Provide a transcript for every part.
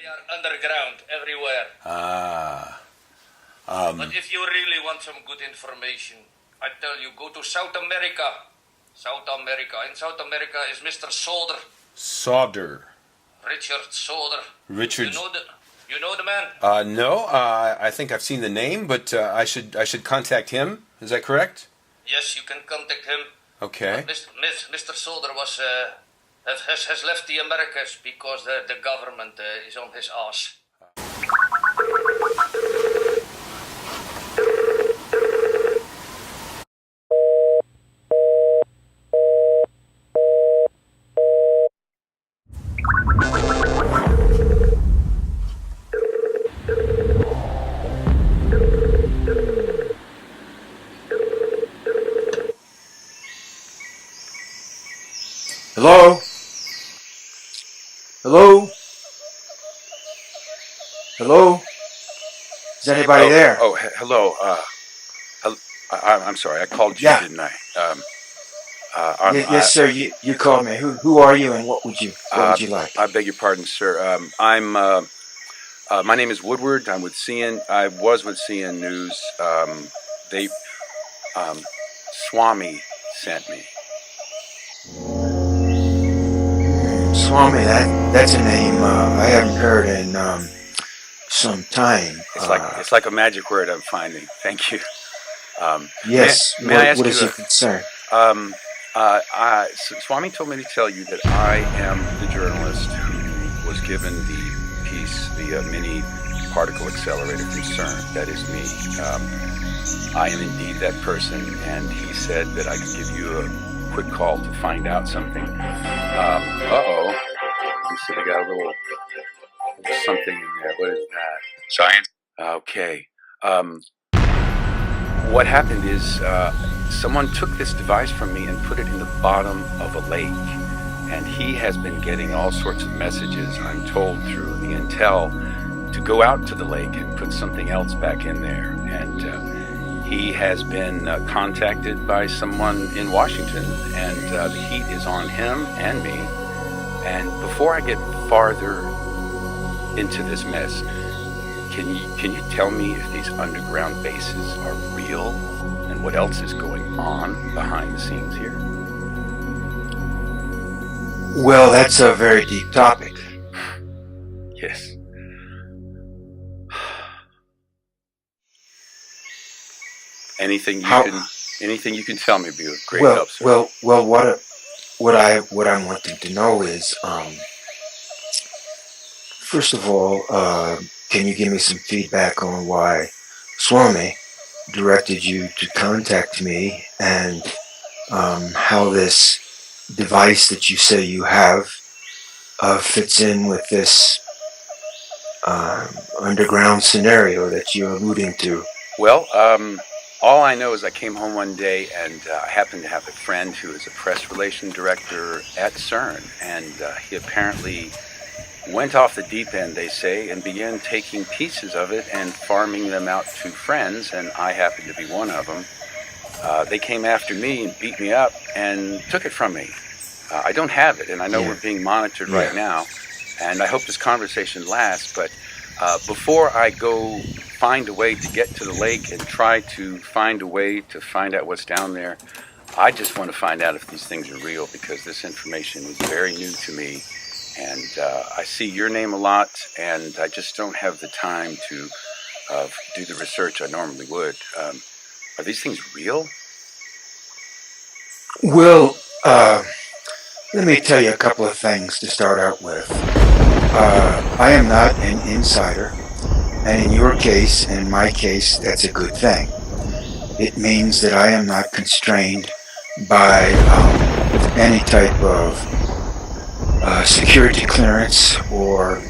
They are underground everywhere. But if you really want some good information, I tell you, go to South America. South America. In South America is Mr. Sauder. Sauder. Richard Sauder. Richard. You know the man? No. I think I've seen the name, but I should contact him. Is that correct? Yes, you can contact him. Okay. Mr. Sauder has left the Americas because the government is on his ass. Hello? Hello? Hello? Is anybody there? Oh, hello. I'm sorry. I called you, didn't I? Yes, sir. You called me. Who are you, and what would you like? I beg your pardon, sir. My name is Woodward. I'm with CN. I was with CN News. Swami sent me. Swami, that's a name I haven't heard in some time. It's like a magic word I'm finding. Thank you. Yes. May I ask what you is your concern? Swami told me to tell you that I am the journalist who was given the piece, the mini particle accelerator from CERN. That is me. I am indeed that person, and he said that I could give you a quick call to find out something. He said I got a little something in there. What is that? Science. Okay. What happened is someone took this device from me and put it in the bottom of a lake. And he has been getting all sorts of messages, I'm told, through the intel to go out to the lake and put something else back in there. And he has been contacted by someone in Washington, and the heat is on him and me. And before I get farther into this mess, can you tell me if these underground bases are real and what else is going on behind the scenes here? Well, that's a very deep topic. Yes. Anything you can tell me would be of great help, sir. Well, what I'm wanting to know is, first of all, can you give me some feedback on why Swami directed you to contact me, and how this device that you say you have fits in with this underground scenario that you're alluding to? Well, all I know is I came home one day and I happened to have a friend who is a press relation director at CERN, and he apparently went off the deep end, they say, and began taking pieces of it and farming them out to friends, and I happened to be one of them. They came after me and beat me up and took it from me. I don't have it, and I know we're being monitored right now, and I hope this conversation lasts, but before I go find a way to get to the lake and try to find a way to find out what's down there, I just want to find out if these things are real, because this information is very new to me, and I see your name a lot, and I just don't have the time to do the research I normally would. Are these things real? Well, let me tell you a couple of things to start out with. I am not an insider, and in your case, and in my case, that's a good thing. It means that I am not constrained by any type of security clearance or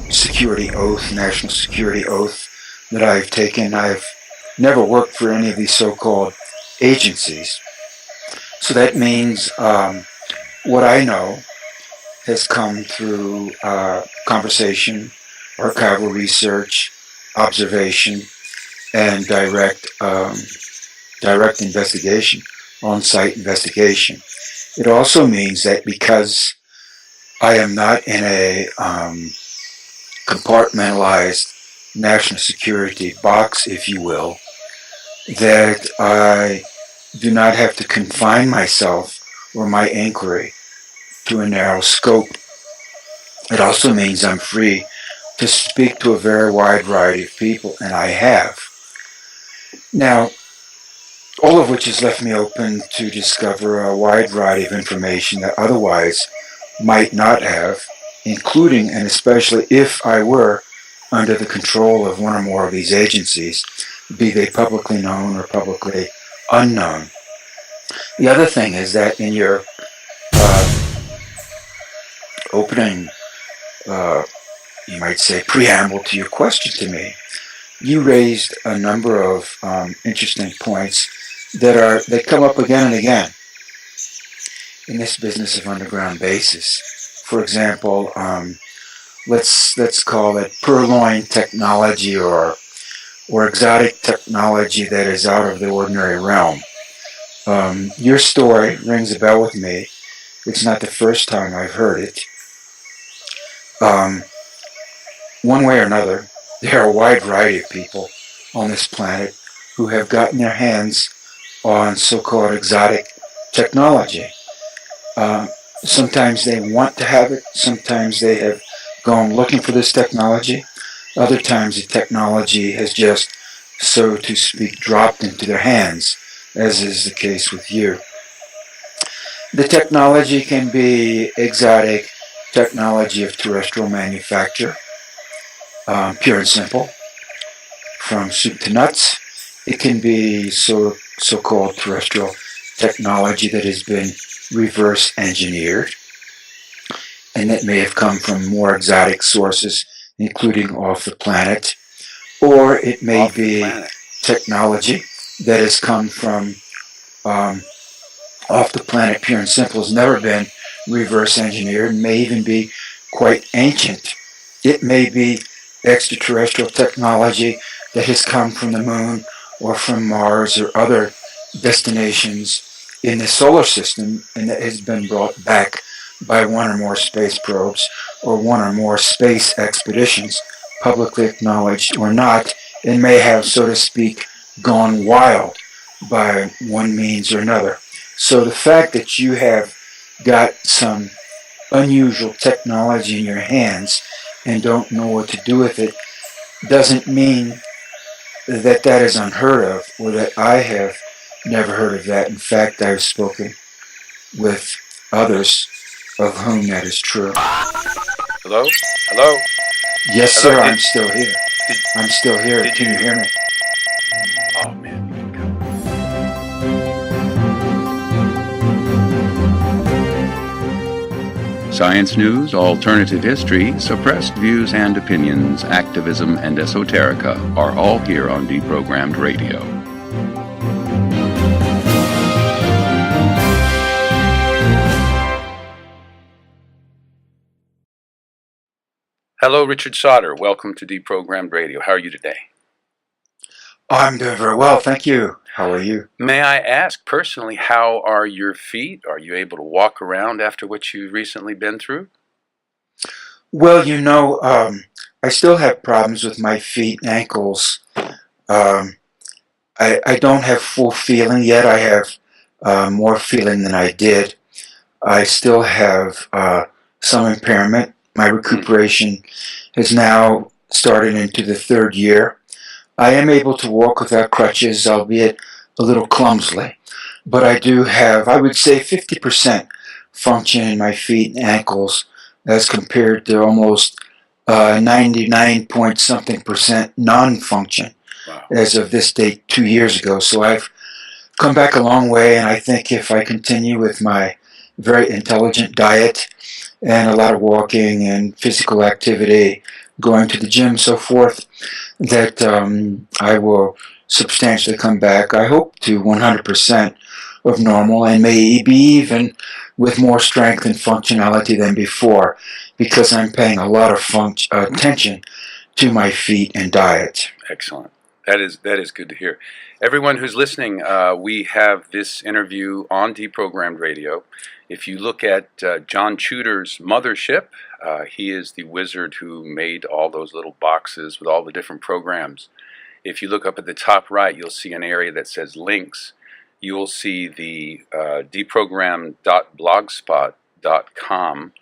security oath, national security oath that I've taken. I've never worked for any of these so-called agencies. So that means what I know has come through conversation, archival research, observation, and direct investigation, on-site investigation. It also means that because I am not in a compartmentalized national security box, if you will, that I do not have to confine myself or my inquiry to a narrow scope. It also means I'm free to speak to a very wide variety of people, and I have. Now, all of which has left me open to discover a wide variety of information that otherwise might not have, including and especially if I were under the control of one or more of these agencies, be they publicly known or publicly unknown. The other thing is that in your opening, you might say, preamble to your question to me, you raised a number of interesting points that come up again and again in this business of underground bases. For example, let's call it purloined technology or exotic technology that is out of the ordinary realm. Your story rings a bell with me. It's not the first time I've heard it. One way or another, there are a wide variety of people on this planet who have gotten their hands on so-called exotic technology. Sometimes they want to have it. Sometimes they have gone looking for this technology. Other times the technology has just, so to speak, dropped into their hands, as is the case with you. The technology can be exotic technology of terrestrial manufacture, pure and simple, from soup to nuts. It can be so-called terrestrial technology that has been reverse engineered, and that may have come from more exotic sources, including off the planet, or it may be technology that has come from off the planet, pure and simple, has never been reverse engineered, and may even be quite ancient. It may be extraterrestrial technology that has come from the moon or from Mars or other destinations in the solar system, and that has been brought back by one or more space probes or one or more space expeditions, publicly acknowledged or not, and may have, so to speak, gone wild by one means or another. So the fact that you have got some unusual technology in your hands and don't know what to do with it doesn't mean that that is unheard of, or that I have never heard of that. In fact, I've spoken with others of whom that is true. Hello? Hello? Yes, Hello? sir, I'm still here. I'm still here. Can you hear me? Oh, man. Science news, alternative history, suppressed views and opinions, activism, and esoterica are all here on Deprogrammed Radio. Hello, Richard Sauder. Welcome to Deprogrammed Radio. How are you today? I'm doing very well, thank you. How are you? May I ask personally, how are your feet? Are you able to walk around after what you've recently been through? Well, I still have problems with my feet and ankles. I don't have full feeling yet. I have more feeling than I did. I still have some impairment. My recuperation has now started into the third year. I am able to walk without crutches, albeit a little clumsily. But I do have, I would say, 50% function in my feet and ankles as compared to almost 99 point something percent non-function as of this date 2 years ago. So I've come back a long way, and I think if I continue with my very intelligent diet and a lot of walking and physical activity, going to the gym, so forth, that I will substantially come back, I hope, to 100% of normal, and may be even with more strength and functionality than before, because I'm paying a lot of attention to my feet and diet. Excellent. That is good to hear. Everyone who's listening, we have this interview on Deprogrammed Radio. If you look at John Tudor's Mothership, he is the wizard who made all those little boxes with all the different programs. If you look up at the top right, you'll see an area that says links. You will see the deprogrammed.blogspot.com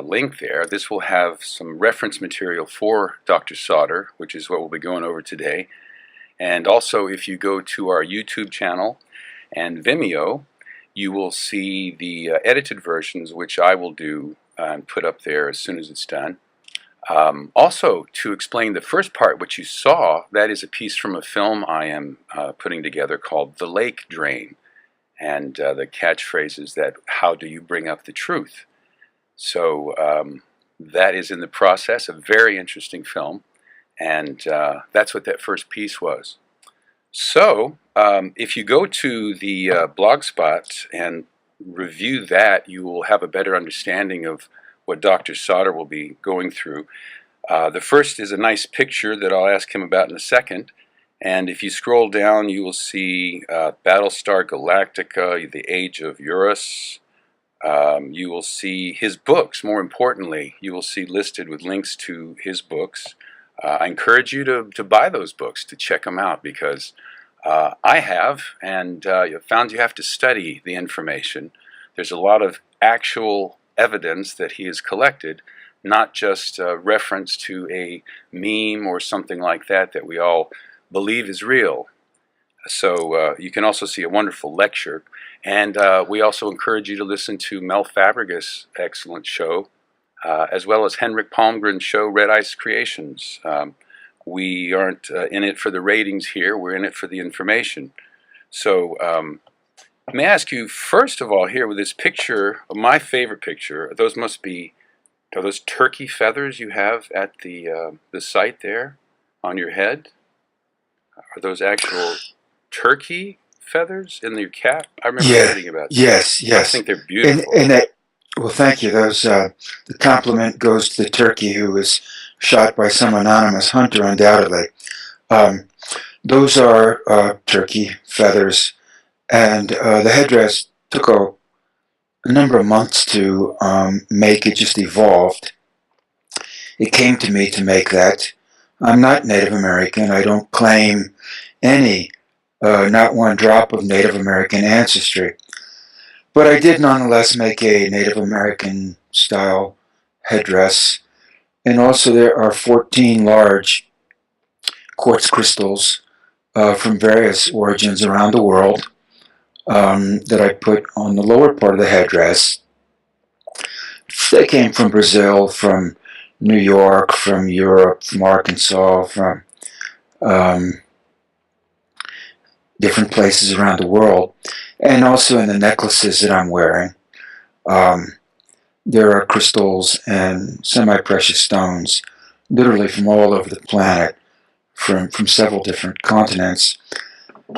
link there. This will have some reference material for Dr. Sauder, which is what we'll be going over today. And also, if you go to our YouTube channel and Vimeo, you will see the edited versions, which I will do and put up there as soon as it's done. Also, to explain the first part, which you saw, that is a piece from a film I am putting together called The Lake Drain. And the catchphrase is that, how do you bring up the truth? So that is in the process, a very interesting film. And that's what that first piece was. So if you go to the Blogspot and review that, you will have a better understanding of what Dr. Sauder will be going through. The first is a nice picture that I'll ask him about in a second. And if you scroll down, you will see Battlestar Galactica, The Age of Eurus. You will see his books. More importantly, you will see listed with links to his books. I encourage you to buy those books, to check them out, because I have, and found you have to study the information. There's a lot of actual evidence that he has collected, not just reference to a meme or something like that we all believe is real. So you can also see a wonderful lecture. And we also encourage you to listen to Mel Fabregas' excellent show, as well as Henrik Palmgren's show, Red Ice Creations. We aren't in it for the ratings here. We're in it for the information. So let me ask you, first of all, here with this picture, my favorite picture, are those turkey feathers you have at the site there on your head? Are those actual turkey feathers in your cap? I remember reading about that. Yes. I think they're beautiful. Well, thank you. Those the compliment goes to the turkey who was shot by some anonymous hunter, undoubtedly. Those are turkey feathers, and the headdress took a number of months to make. It just evolved. It came to me to make that. I'm not Native American. I don't claim any, not one drop of Native American ancestry. But I did nonetheless make a Native American style headdress. And also there are 14 large quartz crystals from various origins around the world that I put on the lower part of the headdress. They came from Brazil, from New York, from Europe, from Arkansas, from different places around the world. And also in the necklaces that I'm wearing, there are crystals and semi-precious stones, literally from all over the planet, from several different continents.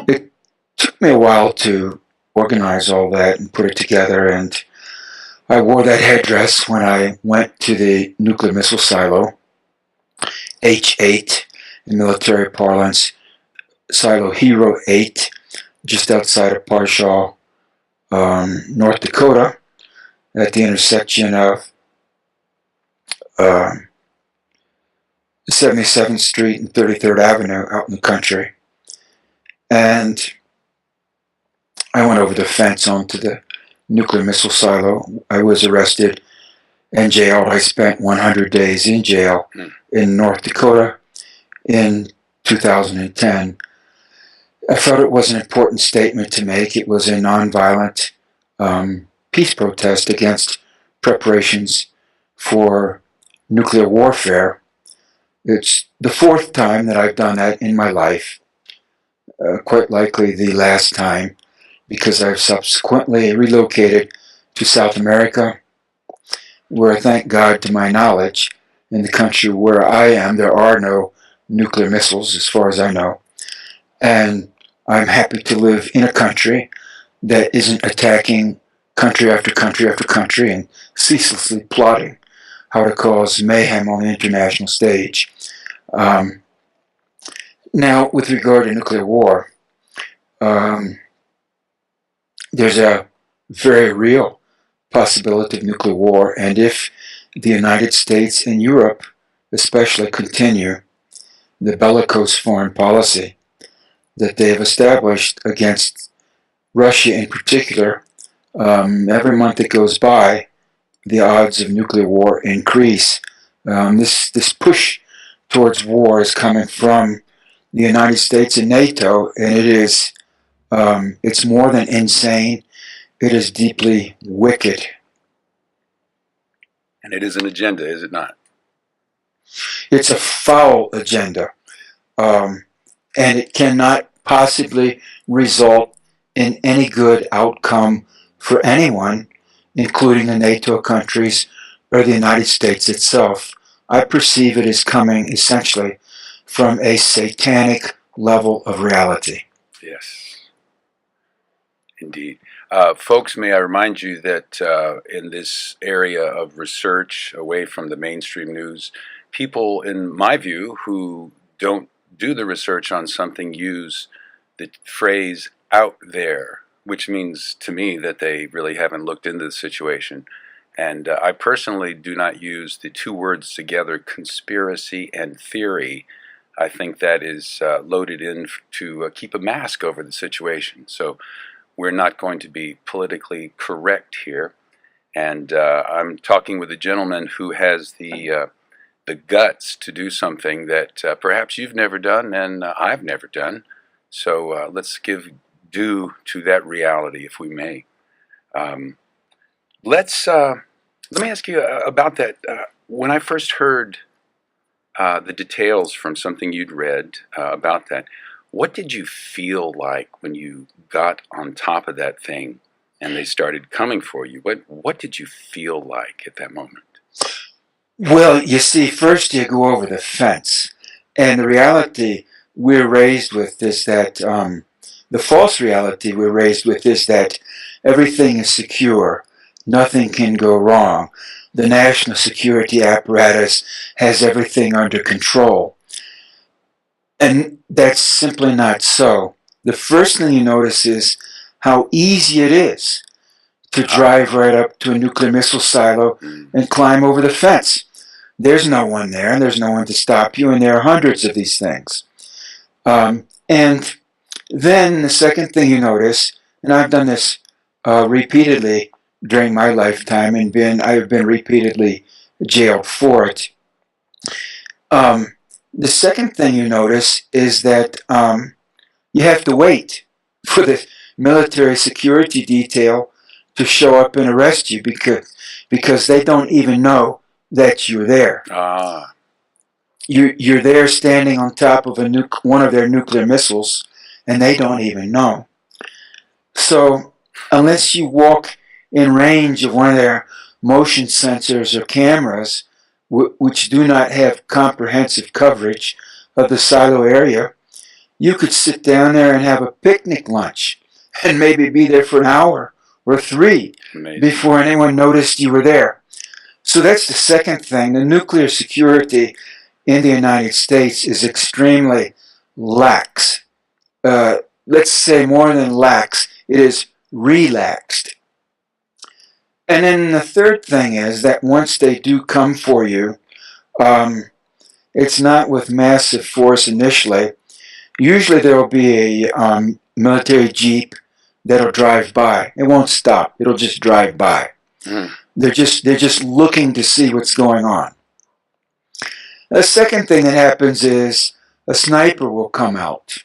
It took me a while to organize all that and put it together, and I wore that headdress when I went to the nuclear missile silo, H8 in military parlance, Silo Hero 8, just outside of Parshaw, North Dakota, at the intersection of 77th Street and 33rd Avenue out in the country. And I went over the fence onto the nuclear missile silo. I was arrested and jailed. I spent 100 days in jail in North Dakota in 2010. I felt it was an important statement to make. It was a nonviolent peace protest against preparations for nuclear warfare. It's the fourth time that I've done that in my life, quite likely the last time, because I've subsequently relocated to South America, where, thank God, to my knowledge, in the country where I am, there are no nuclear missiles, as far as I know. And I'm happy to live in a country that isn't attacking country after country after country and ceaselessly plotting how to cause mayhem on the international stage. Now, with regard to nuclear war, um, there's a very real possibility of nuclear war, and if the United States and Europe especially continue the bellicose foreign policy that they have established against Russia in particular, every month that goes by, the odds of nuclear war increase. This push towards war is coming from the United States and NATO, and it's more than insane. It is deeply wicked. And it is an agenda, is it not? It's a foul agenda, and it cannot possibly result in any good outcome for anyone, including the NATO countries or the United States itself. I perceive it as coming essentially from a satanic level of reality. Yes, indeed. Folks, may I remind you that in this area of research, away from the mainstream news, people, in my view, who don't do the research on something use the phrase out there, which means to me that they really haven't looked into the situation. And I personally do not use the two words together, conspiracy and theory. I think that is loaded in to keep a mask over the situation. So we're not going to be politically correct here. And I'm talking with a gentleman who has the guts to do something that perhaps you've never done and I've never done. So let's give due to that reality, if we may. Let me ask you about that. When I first heard the details from something you'd read about that, what did you feel like when you got on top of that thing and they started coming for you? What did you feel like at that moment? Well, you see, first you go over the fence, and the reality we're raised with is that the false reality we're raised with is that everything is secure, nothing can go wrong. The national security apparatus has everything under control. And that's simply not so. The first thing you notice is how easy it is to drive right up to a nuclear missile silo and climb over the fence. There's no one there, and there's no one to stop you, and there are hundreds of these things. And then the second thing you notice, and I've done this repeatedly during my lifetime, and I've been repeatedly jailed for it. The second thing you notice is that you have to wait for the military security detail to show up and arrest you because they don't even know that you're there. You're there standing on top of one of their nuclear missiles, and they don't even know. So unless you walk in range of one of their motion sensors or cameras, which do not have comprehensive coverage of the silo area, you could sit down there and have a picnic lunch and maybe be there for an hour or three before anyone noticed you were there. So that's the second thing. The nuclear security in the United States is extremely lax. Let's say more than lax, it is relaxed. And then the third thing is that once they do come for you, it's not with massive force initially. Usually there will be a military jeep that'll drive by. It won't stop. It'll just drive by. They're just looking to see what's going on. The second thing that happens is a sniper will come out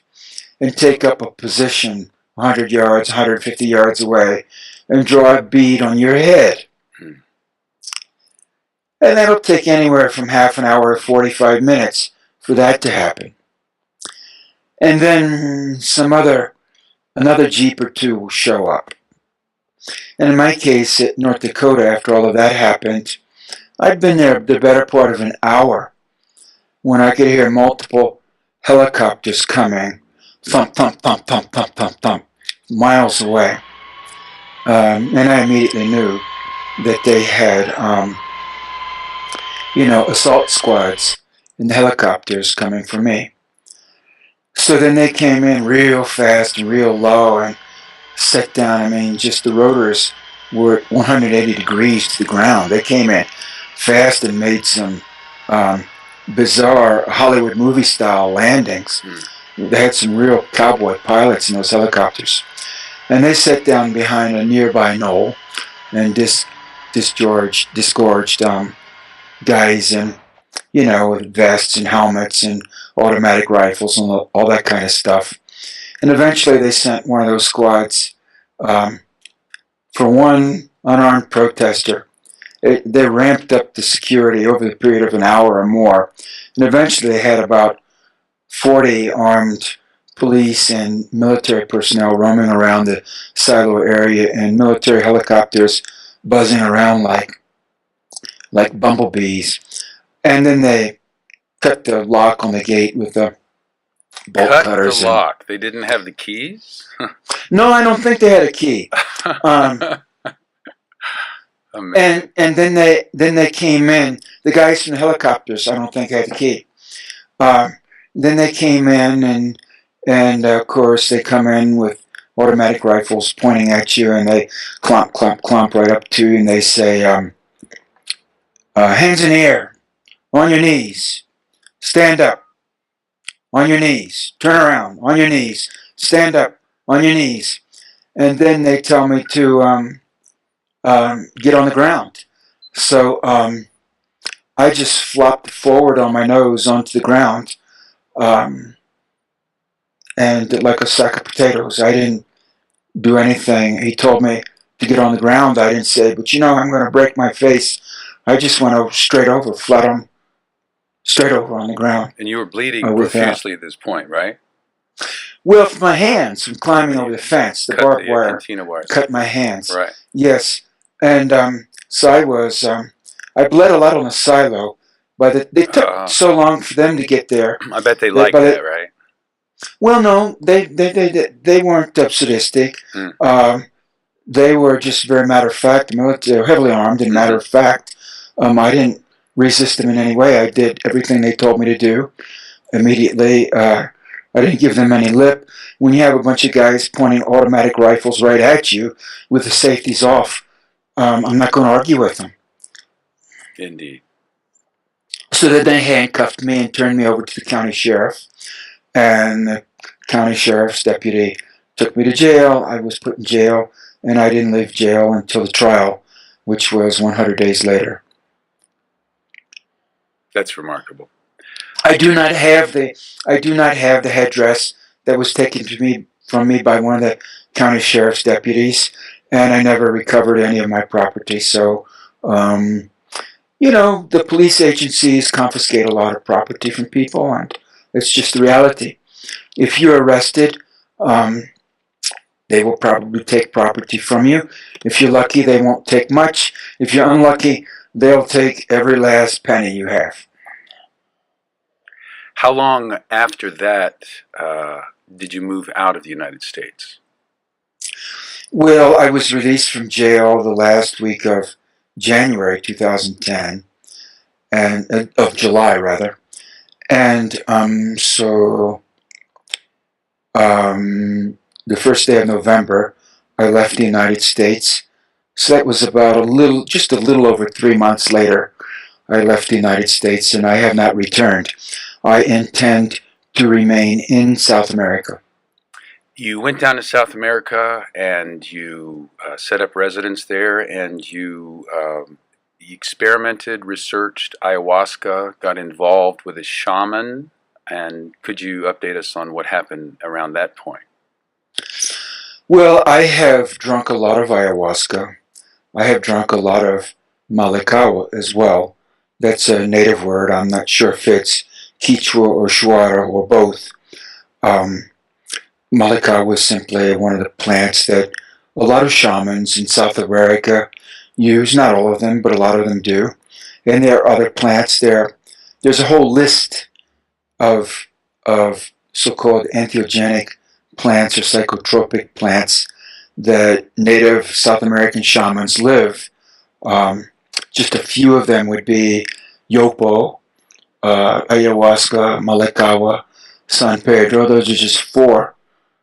and take up a position 100 yards, 150 yards away and draw a bead on your head. And that'll take anywhere from half an hour to 45 minutes for that to happen. And then another jeep or two will show up. And in my case, at North Dakota, after all of that happened, I'd been there the better part of an hour when I could hear multiple helicopters coming, thump, thump, thump, thump, thump, thump, thump, miles away. And I immediately knew that they had, assault squads and the helicopters coming for me. So then they came in real fast and real low and set down. I mean, just the rotors were at 180 degrees to the ground. They came in fast and made some bizarre Hollywood movie style landings. They had some real cowboy pilots in those helicopters. And they set down behind a nearby knoll and disgorged guys in, with vests and helmets and automatic rifles and all that kind of stuff. And eventually they sent one of those squads for one unarmed protester. They ramped up the security over the period of an hour or more. And eventually they had about 40 armed police and military personnel roaming around the silo area and military helicopters buzzing around like bumblebees. And then they cut the lock on the gate with the bolt cutters. Cut the lock. They didn't have the keys? No, I don't think they had a key. And then they came in. The guys from the helicopters, I don't think had the key. Then they came in, and of course they come in with automatic rifles pointing at you, and they clomp right up to you, and they say, hands in the air, on your knees, stand up, on your knees, turn around, on your knees, stand up, on your knees. And then they tell me to get on the ground. So I just flopped forward on my nose onto the ground, and like a sack of potatoes. I didn't do anything. He told me to get on the ground. I didn't say, but I'm going to break my face. I just went straight over, straight over on the ground. And you were bleeding profusely at this point, right? Well, from my hands, from climbing over the fence, the barbed wire cut my hands. Right. Yes. And so I bled a lot on the silo, but they took so long for them to get there. I bet they liked that, right? Well, no, they weren't sadistic. They were just very matter of fact. They were heavily armed and matter of fact. I didn't resist them in any way. I did everything they told me to do immediately. I didn't give them any lip. When you have a bunch of guys pointing automatic rifles right at you with the safeties off, I'm not going to argue with them. Indeed. So then they handcuffed me and turned me over to the county sheriff. And the county sheriff's deputy took me to jail. I was put in jail, and I didn't leave jail until the trial, which was 100 days later. That's remarkable. I do not have the headdress that was taken from me by one of the county sheriff's deputies, and I never recovered any of my property. So, the police agencies confiscate a lot of property from people, and it's just the reality. If you're arrested, they will probably take property from you. If you're lucky, they won't take much. If you're unlucky, they'll take every last penny you have. How long after that did you move out of the United States? Well, I was released from jail the last week of January 2010, and of July rather, and so the first day of November, I left the United States. So that was about just a little over 3 months later. I left the United States, and I have not returned. I intend to remain in South America. You went down to South America, and you set up residence there, and you experimented, researched ayahuasca, got involved with a shaman, and could you update us on what happened around that point? Well, I have drunk a lot of ayahuasca. I have drunk a lot of malikawa as well. That's a native word. I'm not sure if it's Quechua or Shuara or both. Malikawa was simply one of the plants that a lot of shamans in South America use. Not all of them, but a lot of them do. And there are other plants there. There's a whole list of so-called entheogenic plants or psychotropic plants that native South American shamans live. Just a few of them would be yopo, ayahuasca, malikawa, San Pedro. Those are just four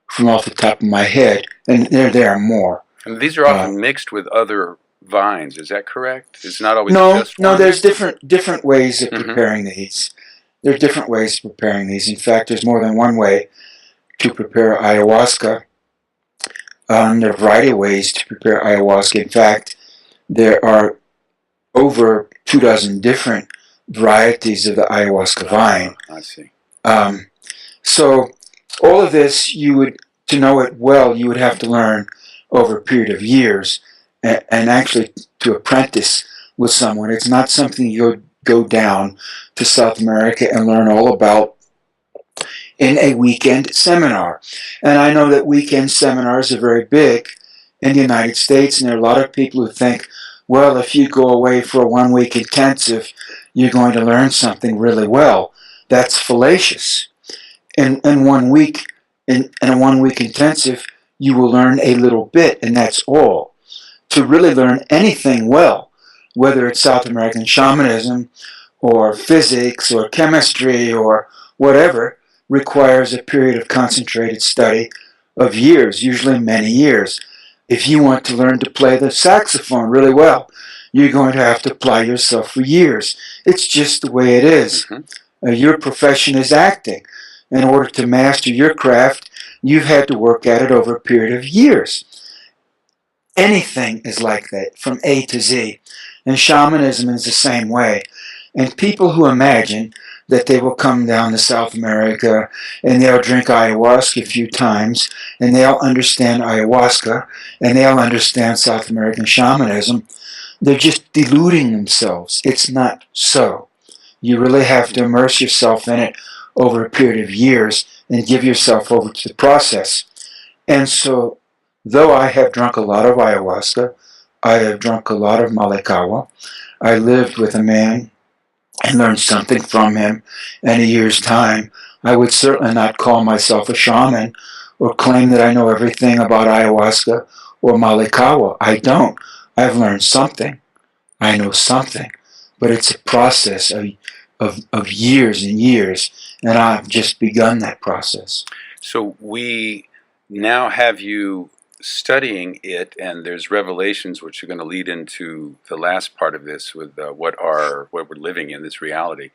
from off the top of my head, and there are more. And these are often mixed with other vines. Is that correct? It's not always No, just no. one? There's different ways of preparing these. There are different ways of preparing these. In fact, there's more than one way to prepare ayahuasca. There are a variety of ways to prepare ayahuasca. In fact, there are over 24 different varieties of the ayahuasca vine. I see. So all of this, to know it well, you would have to learn over a period of years, and actually to apprentice with someone. It's not something you go down to South America and learn all about in a weekend seminar. And I know that weekend seminars are very big in the United States, and there are a lot of people who think, well, if you go away for a 1 week intensive, you're going to learn something really well. That's fallacious. In 1 week, in a 1 week intensive, you will learn a little bit, and that's all. To really learn anything well, whether it's South American shamanism or physics or chemistry or whatever, requires a period of concentrated study of years, usually many years. If you want to learn to play the saxophone really well, you're going to have to apply yourself for years. It's just the way it is. Your profession is acting. In order to master your craft, you've had to work at it over a period of years. Anything is like that, from A to Z. And shamanism is the same way. And people who imagine that they will come down to South America and they'll drink ayahuasca a few times and they'll understand ayahuasca and they'll understand South American shamanism, they're just deluding themselves. It's not so. You really have to immerse yourself in it over a period of years and give yourself over to the process. And so, though I have drunk a lot of ayahuasca, I have drunk a lot of malikawa, I lived with a man and learned something from him in a year's time, I would certainly not call myself a shaman or claim that I know everything about ayahuasca or malikawa. I don't. I've learned something. I know something. But it's a process of years and years, and I've just begun that process. So we now have you studying it, and there's revelations which are going to lead into the last part of this with what we're living in, this reality.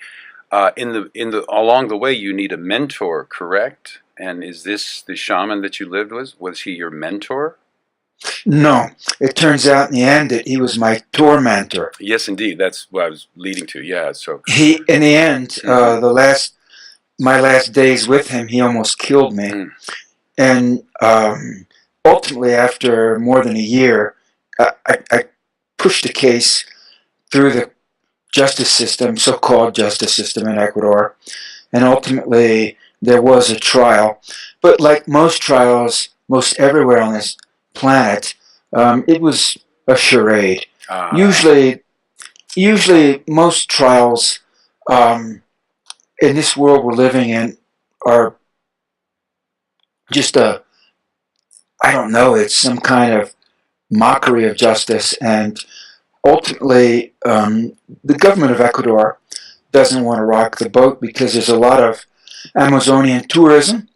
Along the way, you need a mentor, correct? And is this the shaman that you lived with? Was he your mentor? No, it turns out in the end that he was my tour mentor. Yes, indeed. That's what I was leading to. Yeah. So he, in the end, my last days with him, he almost killed me, and ultimately, after more than a year, I pushed the case through the justice system, so-called justice system in Ecuador, and ultimately there was a trial. But like most trials, most everywhere on this planet, it was a charade. Usually most trials in this world we're living in are just it's some kind of mockery of justice, and ultimately the government of Ecuador doesn't want to rock the boat because there's a lot of Amazonian tourism,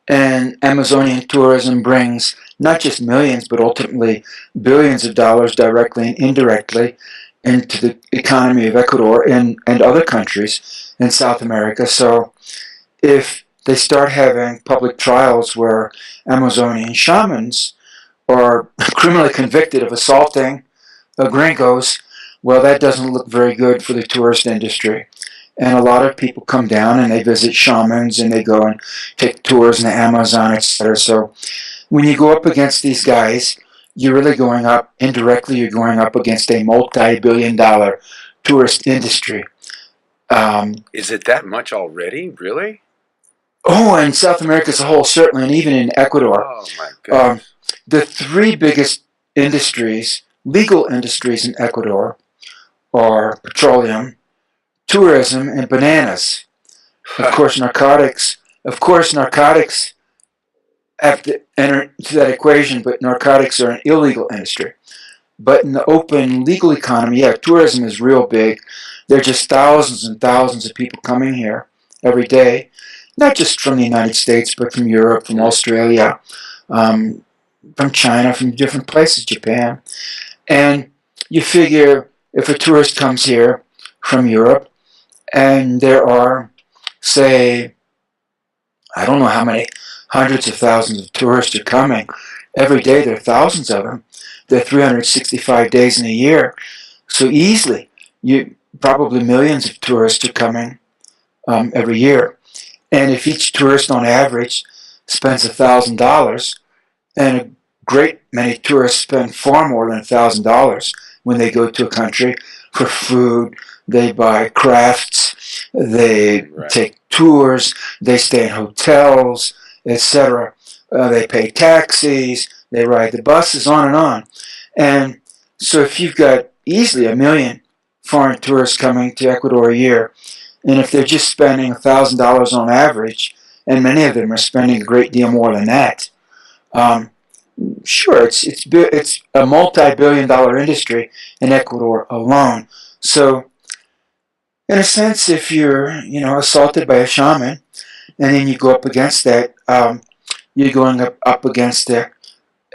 and Amazonian tourism brings not just millions but ultimately billions of dollars directly and indirectly into the economy of Ecuador and other countries in South America. So if they start having public trials where Amazonian shamans are criminally convicted of assaulting gringos, well, that doesn't look very good for the tourist industry. And a lot of people come down and they visit shamans and they go and take tours in the Amazon, etc. So when you go up against these guys, you're really going up, indirectly, you're going up against a multi-billion-dollar tourist industry. Is it that much already? Really? Oh, in South America as a whole, certainly, and even in Ecuador. Oh, my gosh. The three biggest industries, legal industries in Ecuador, are petroleum, tourism, and bananas. Of course, narcotics have to enter into that equation, but narcotics are an illegal industry. But in the open legal economy, yeah, tourism is real big. There are just thousands and thousands of people coming here every day. not just from the United States, but from Europe, from Australia, from China, from different places, Japan. And you figure if a tourist comes here from Europe and there are, say, I don't know how many hundreds of thousands of tourists are coming. Every day there are thousands of them. There are 365 days in a year. So easily, probably millions of tourists are coming every year. And if each tourist on average spends $1,000, and a great many tourists spend far more than $1,000 when they go to a country for food, they buy crafts, they take tours, they stay in hotels, etc. They pay taxis, they ride the buses, on and on. And so if you've got easily 1 million foreign tourists coming to Ecuador a year, and if they're just spending $1,000 on average, and many of them are spending a great deal more than that, sure, it's a multi-billion-dollar industry in Ecuador alone. So, in a sense, if you're assaulted by a shaman, and then you go up against that, you're going up against the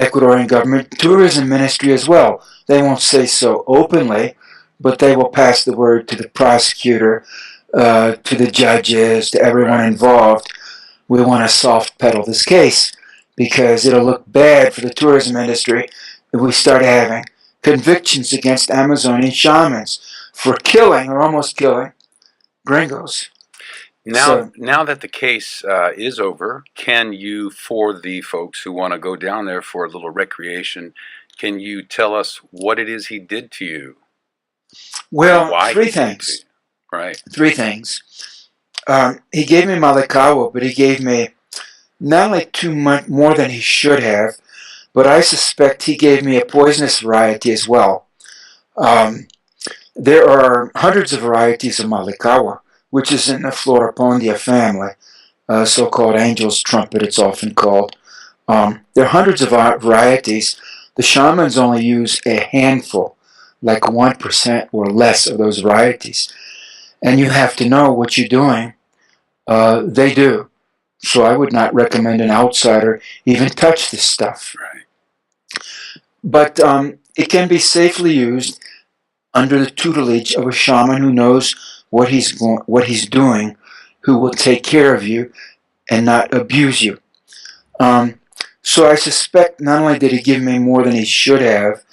Ecuadorian government tourism ministry as well. They won't say so openly, but they will pass the word to the prosecutor, to the judges, to everyone involved. We want to soft pedal this case because it'll look bad for the tourism industry if we start having convictions against Amazonian shamans for killing or almost killing gringos. Now that the case is over, can you, for the folks who want to go down there for a little recreation, can you tell us what it is he did to you? Well, three things. Right. Three things. He gave me Malakawa, but he gave me not only too much more than he should have, but I suspect he gave me a poisonous variety as well. There are hundreds of varieties of Malakawa, which is in the Floripondia family, so-called angel's trumpet it's often called. There are hundreds of varieties. The shamans only use a handful, like 1% or less of those varieties. And you have to know what you're doing. They do. So I would not recommend an outsider even touch this stuff. Right. But it can be safely used under the tutelage of a shaman who knows what he's doing, who will take care of you and not abuse you. So I suspect not only did he give me more than he should have,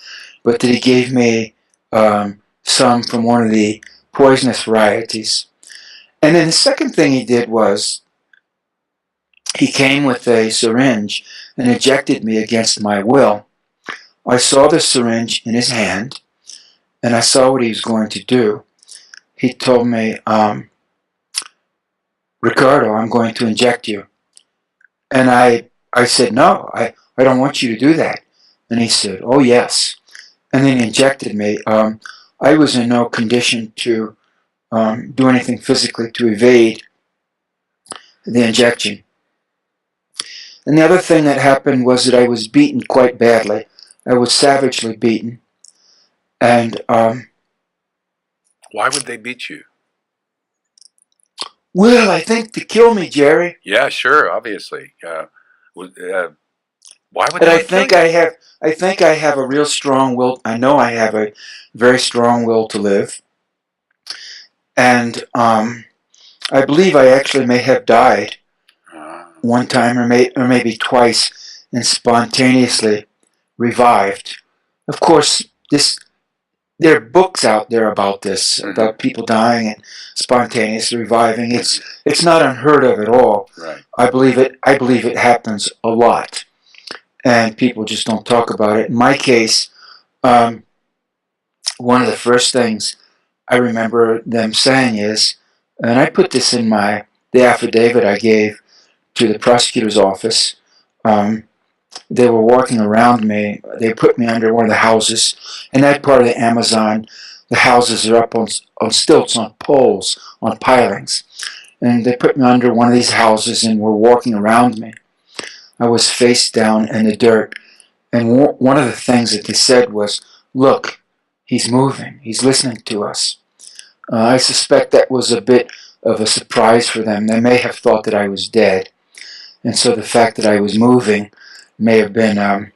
but that he gave me some from one of the poisonous varieties. And then the second thing he did was he came with a syringe and injected me against my will. I saw the syringe in his hand, and I saw what he was going to do. He told me, Ricardo, I'm going to inject you. And I said, no, I don't want you to do that. And he said, oh, yes. And then he injected me. I was in no condition to do anything physically to evade the injection. And the other thing that happened was that I was beaten quite badly. I was savagely beaten. And why would they beat you? Well, I think to kill me, Jerry. Yeah, sure, obviously. Why would but they I think I have a real strong will. I know I have a very strong will to live. And I believe I actually may have died one time or maybe twice and spontaneously revived. Of course, there are books out there about this, about people dying and spontaneously reviving. It's not unheard of at all. Right. I believe it happens a lot, and people just don't talk about it. In my case, one of the first things I remember them saying is, and I put this in the affidavit I gave to the prosecutor's office. They were walking around me. They put me under one of the houses. In that part of the Amazon, the houses are up on stilts, on poles, on pilings. And they put me under one of these houses and were walking around me. I was face down in the dirt. And one of the things that they said was, look, he's moving. He's listening to us. I suspect that was a bit of a surprise for them. They may have thought that I was dead, and so the fact that I was moving may have been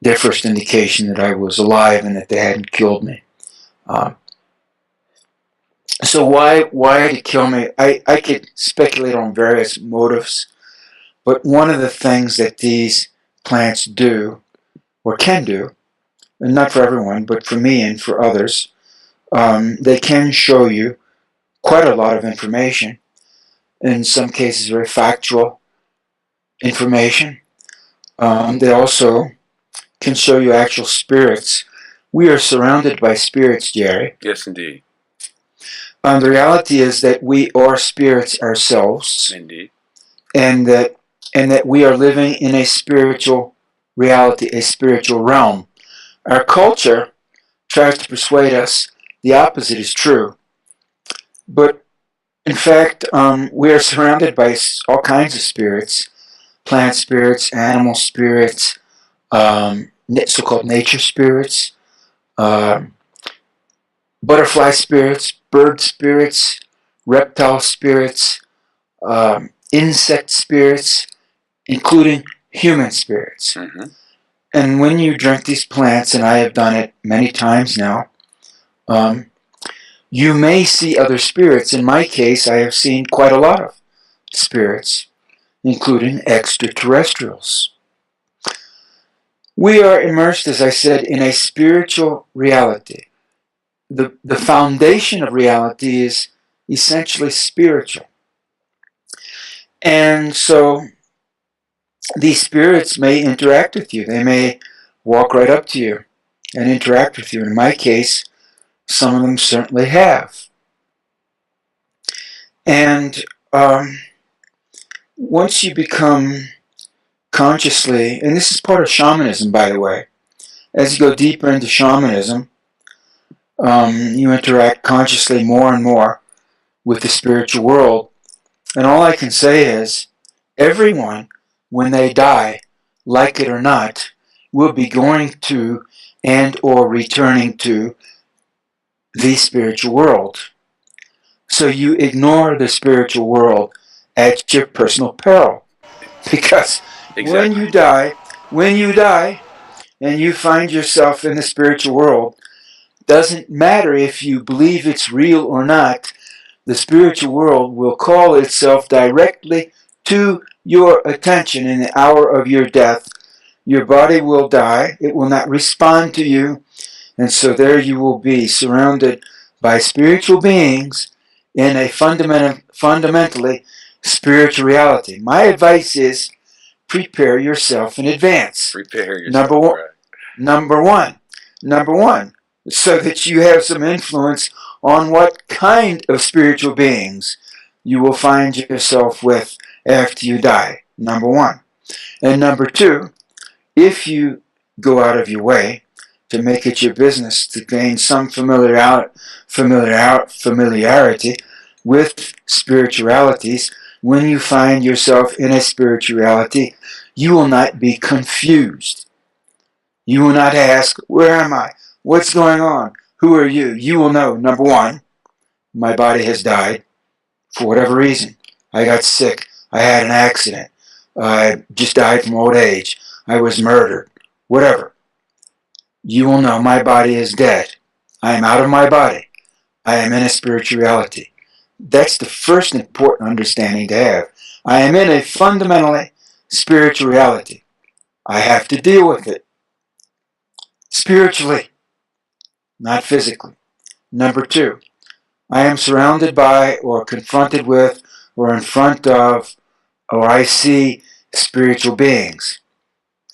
their first indication that I was alive and that they hadn't killed me. So why to kill me? I could speculate on various motives, but one of the things that these plants do, or can do, and not for everyone, but for me and for others, they can show you quite a lot of information, in some cases very factual information. They also can show you actual spirits. We are surrounded by spirits, Jerry. Yes, indeed. The reality is that we are spirits ourselves. Indeed. And that we are living in a spiritual reality, a spiritual realm. Our culture tries to persuade us the opposite is true. But in fact, we are surrounded by all kinds of spirits, plant spirits, animal spirits, so-called nature spirits, butterfly spirits, bird spirits, reptile spirits, insect spirits, including human spirits. Mm-hmm. And when you drink these plants, and I have done it many times now, you may see other spirits. In my case, I have seen quite a lot of spirits, including extraterrestrials. We are immersed, as I said, in a spiritual reality. The foundation of reality is essentially spiritual. And so these spirits may interact with you. They may walk right up to you and interact with you. In my case, some of them certainly have. And once you become consciously, and this is part of shamanism, by the way, as you go deeper into shamanism, you interact consciously more and more with the spiritual world. And all I can say is, everyone, when they die, like it or not, will be going to and or returning to the spiritual world. So you ignore the spiritual world at your personal peril. Because Exactly. when you die and you find yourself in the spiritual world, doesn't matter if you believe it's real or not, the spiritual world will call itself directly to your attention in the hour of your death. Your body will die. It will not respond to you. And so there you will be, surrounded by spiritual beings in a fundamentally spiritual reality. My advice is, prepare yourself in advance. Prepare yourself. Number one, so that you have some influence on what kind of spiritual beings you will find yourself with after you die. Number one. And number two, if you go out of your way to make it your business to gain some familiarity with spiritualities, when you find yourself in a spirituality, you will not be confused. You will not ask, where am I? What's going on? Who are you? You will know, number one, my body has died for whatever reason. I got sick. I had an accident. I just died from old age. I was murdered. Whatever. You will know my body is dead. I am out of my body. I am in a spirituality. That's the first important understanding to have. I am in a fundamentally spiritual reality. I have to deal with it spiritually, not physically. Number two, I am surrounded by or confronted with or in front of or I see spiritual beings.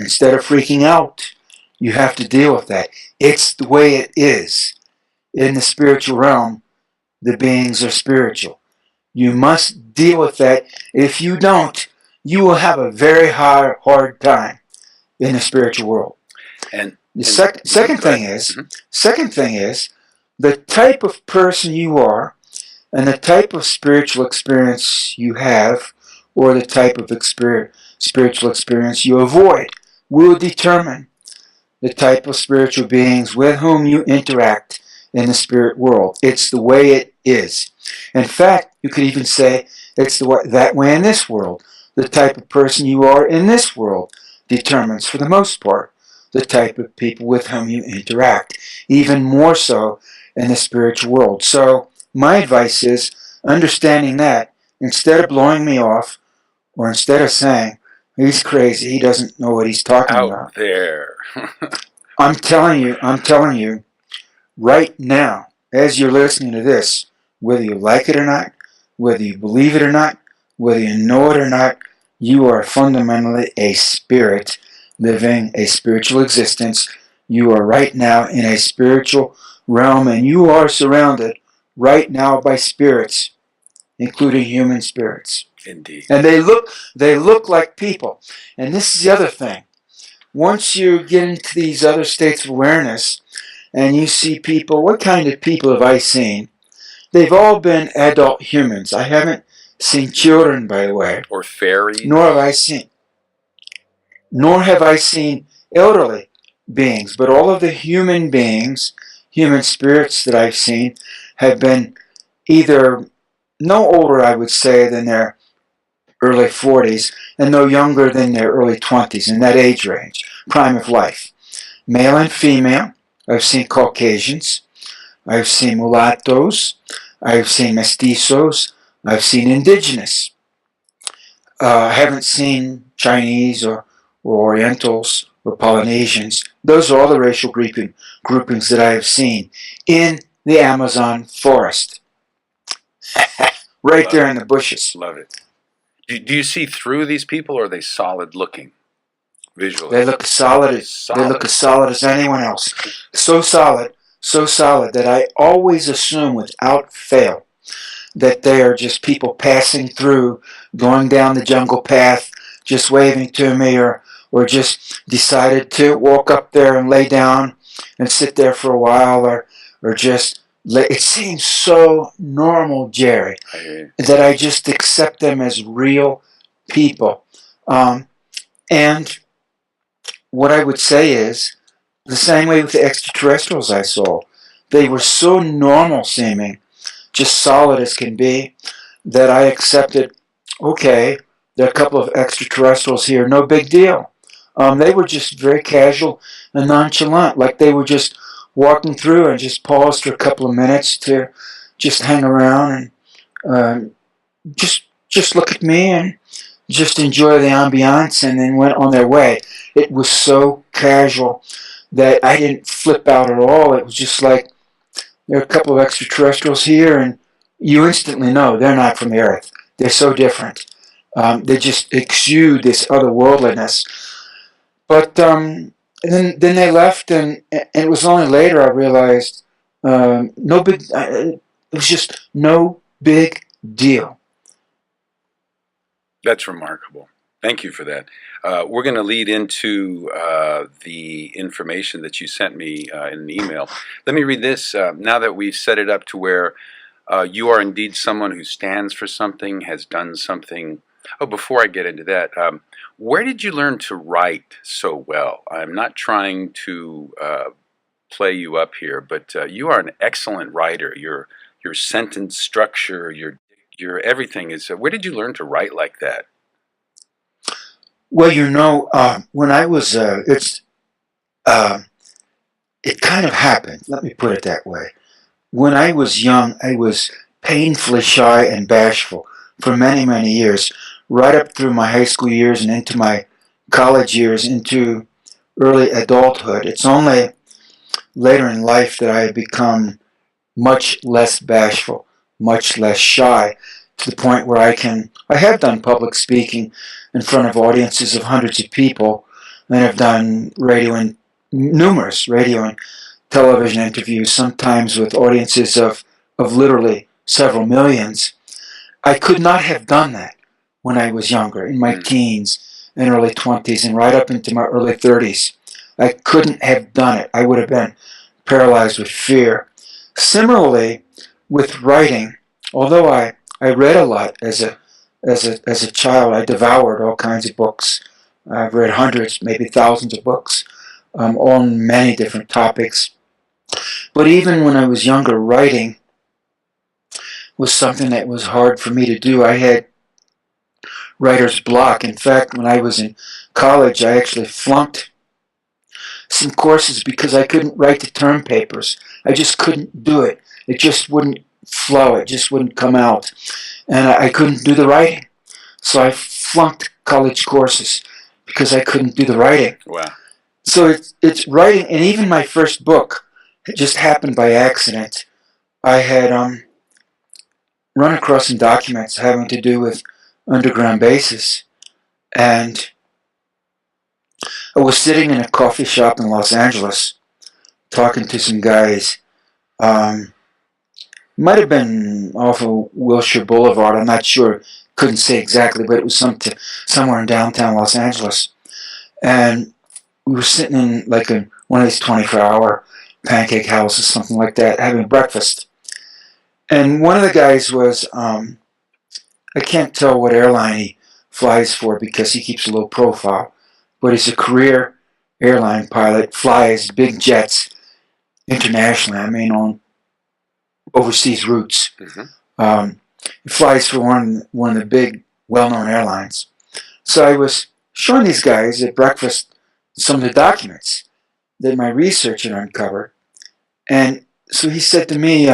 Instead of freaking out, you have to deal with that. It's the way it is. In the spiritual realm, the beings are spiritual. You must deal with that. If you don't, you will have a very hard time in the spiritual world. And the second thing is, the type of person you are and the type of spiritual experience you have, or the type of spiritual experience you avoid, will determine the type of spiritual beings with whom you interact in the spirit world. It's the way it is. In fact, you could even say it's that way in this world. The type of person you are in this world determines, for the most part, the type of people with whom you interact, even more so in the spiritual world. So my advice is understanding that instead of blowing me off, or instead of saying, he's crazy, he doesn't know what he's talking Out about. there. I'm telling you, right now, as you're listening to this, whether you like it or not, whether you believe it or not, whether you know it or not, you are fundamentally a spirit living a spiritual existence. You are right now in a spiritual realm, and you are surrounded right now by spirits, including human spirits. Indeed. And they look like people. And this is the other thing. Once you get into these other states of awareness and you see people, what kind of people have I seen? They've all been adult humans. I haven't seen children, by the way. Or fairies. Nor have I seen elderly beings. But all of the human beings, human spirits that I've seen, have been either no older, I would say, than their early 40s, and no younger than their early 20s, in that age range, prime of life. Male and female. I've seen Caucasians. I've seen mulattoes. I've seen mestizos. I've seen indigenous. I haven't seen Chinese or Orientals or Polynesians. Those are all the racial groupings that I have seen in the Amazon forest. Right there in the bushes. Love it. Do you see through these people, or are they solid looking visually? They look solid as anyone else. So solid that I always assume without fail that they are just people passing through, going down the jungle path, just waving to me, or just decided to walk up there and lay down and sit there for a while, or just it seems so normal, Jerry, that I just accept them as real people. And what I would say is, the same way with the extraterrestrials I saw. They were so normal seeming, just solid as can be, that I accepted, okay, there are a couple of extraterrestrials here, no big deal. They were just very casual and nonchalant, like they were just walking through and just paused for a couple of minutes to just hang around and just look at me and just enjoy the ambiance, and then went on their way. It was so casual that I didn't flip out at all. It was just like, there are a couple of extraterrestrials here, and you instantly know they're not from the Earth. They're so different. They just exude this otherworldliness. But then they left, and it was only later I realized it was just no big deal. That's remarkable. Thank you for that. We're going to lead into the information that you sent me in an email. Let me read this. Now that we've set it up to where you are indeed someone who stands for something, has done something. Oh, before I get into that, where did you learn to write so well? I'm not trying to play you up here, but you are an excellent writer. Your sentence structure, your everything is. Where did you learn to write like that? Well, when I was, it kind of happened. Let me put it that way. When I was young, I was painfully shy and bashful for many, many years, right up through my high school years and into my college years, into early adulthood. It's only later in life that I had become much less bashful, much less shy, to the point where I have done public speaking in front of audiences of hundreds of people, and have done numerous radio and television interviews, sometimes with audiences of literally several millions. I could not have done that when I was younger, in my teens and early 20s, and right up into my early 30s. I couldn't have done it. I would have been paralyzed with fear. Similarly, with writing, although I read a lot as a child, I devoured all kinds of books. I've read hundreds, maybe thousands of books on many different topics. But even when I was younger, writing was something that was hard for me to do. I had writer's block. In fact, when I was in college, I actually flunked some courses because I couldn't write the term papers. I just couldn't do it. It just wouldn't flow. It just wouldn't come out. And I couldn't do the writing. So I flunked college courses because I couldn't do the writing. Wow. So it's writing, and even my first book, it just happened by accident. I had run across some documents having to do with underground bases, and I was sitting in a coffee shop in Los Angeles talking to some guys. Might have been off of Wilshire Boulevard, I'm not sure, couldn't say exactly, but it was somewhere in downtown Los Angeles. And we were sitting in like one of these 24-hour pancake houses, something like that, having breakfast. And one of the guys was, I can't tell what airline he flies for because he keeps a low profile, but he's a career airline pilot, flies big jets internationally, I mean on overseas routes. Mm-hmm. He flies for one of the big, well-known airlines. So I was showing these guys at breakfast some of the documents that my research had uncovered. And so he said to me,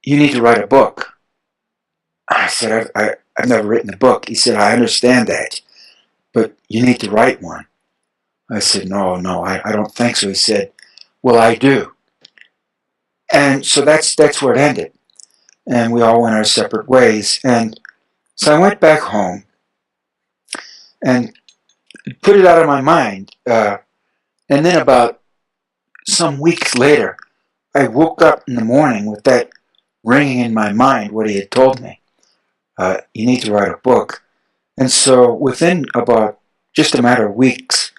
you need to write a book. I said, I've never written a book. He said, I understand that, but you need to write one. I said, no, I don't think so. He said, well, I do. And so that's where it ended. And we all went our separate ways. And so I went back home and put it out of my mind. And then about some weeks later, I woke up in the morning with that ringing in my mind, what he had told me. You need to write a book. And so within about just a matter of weeks,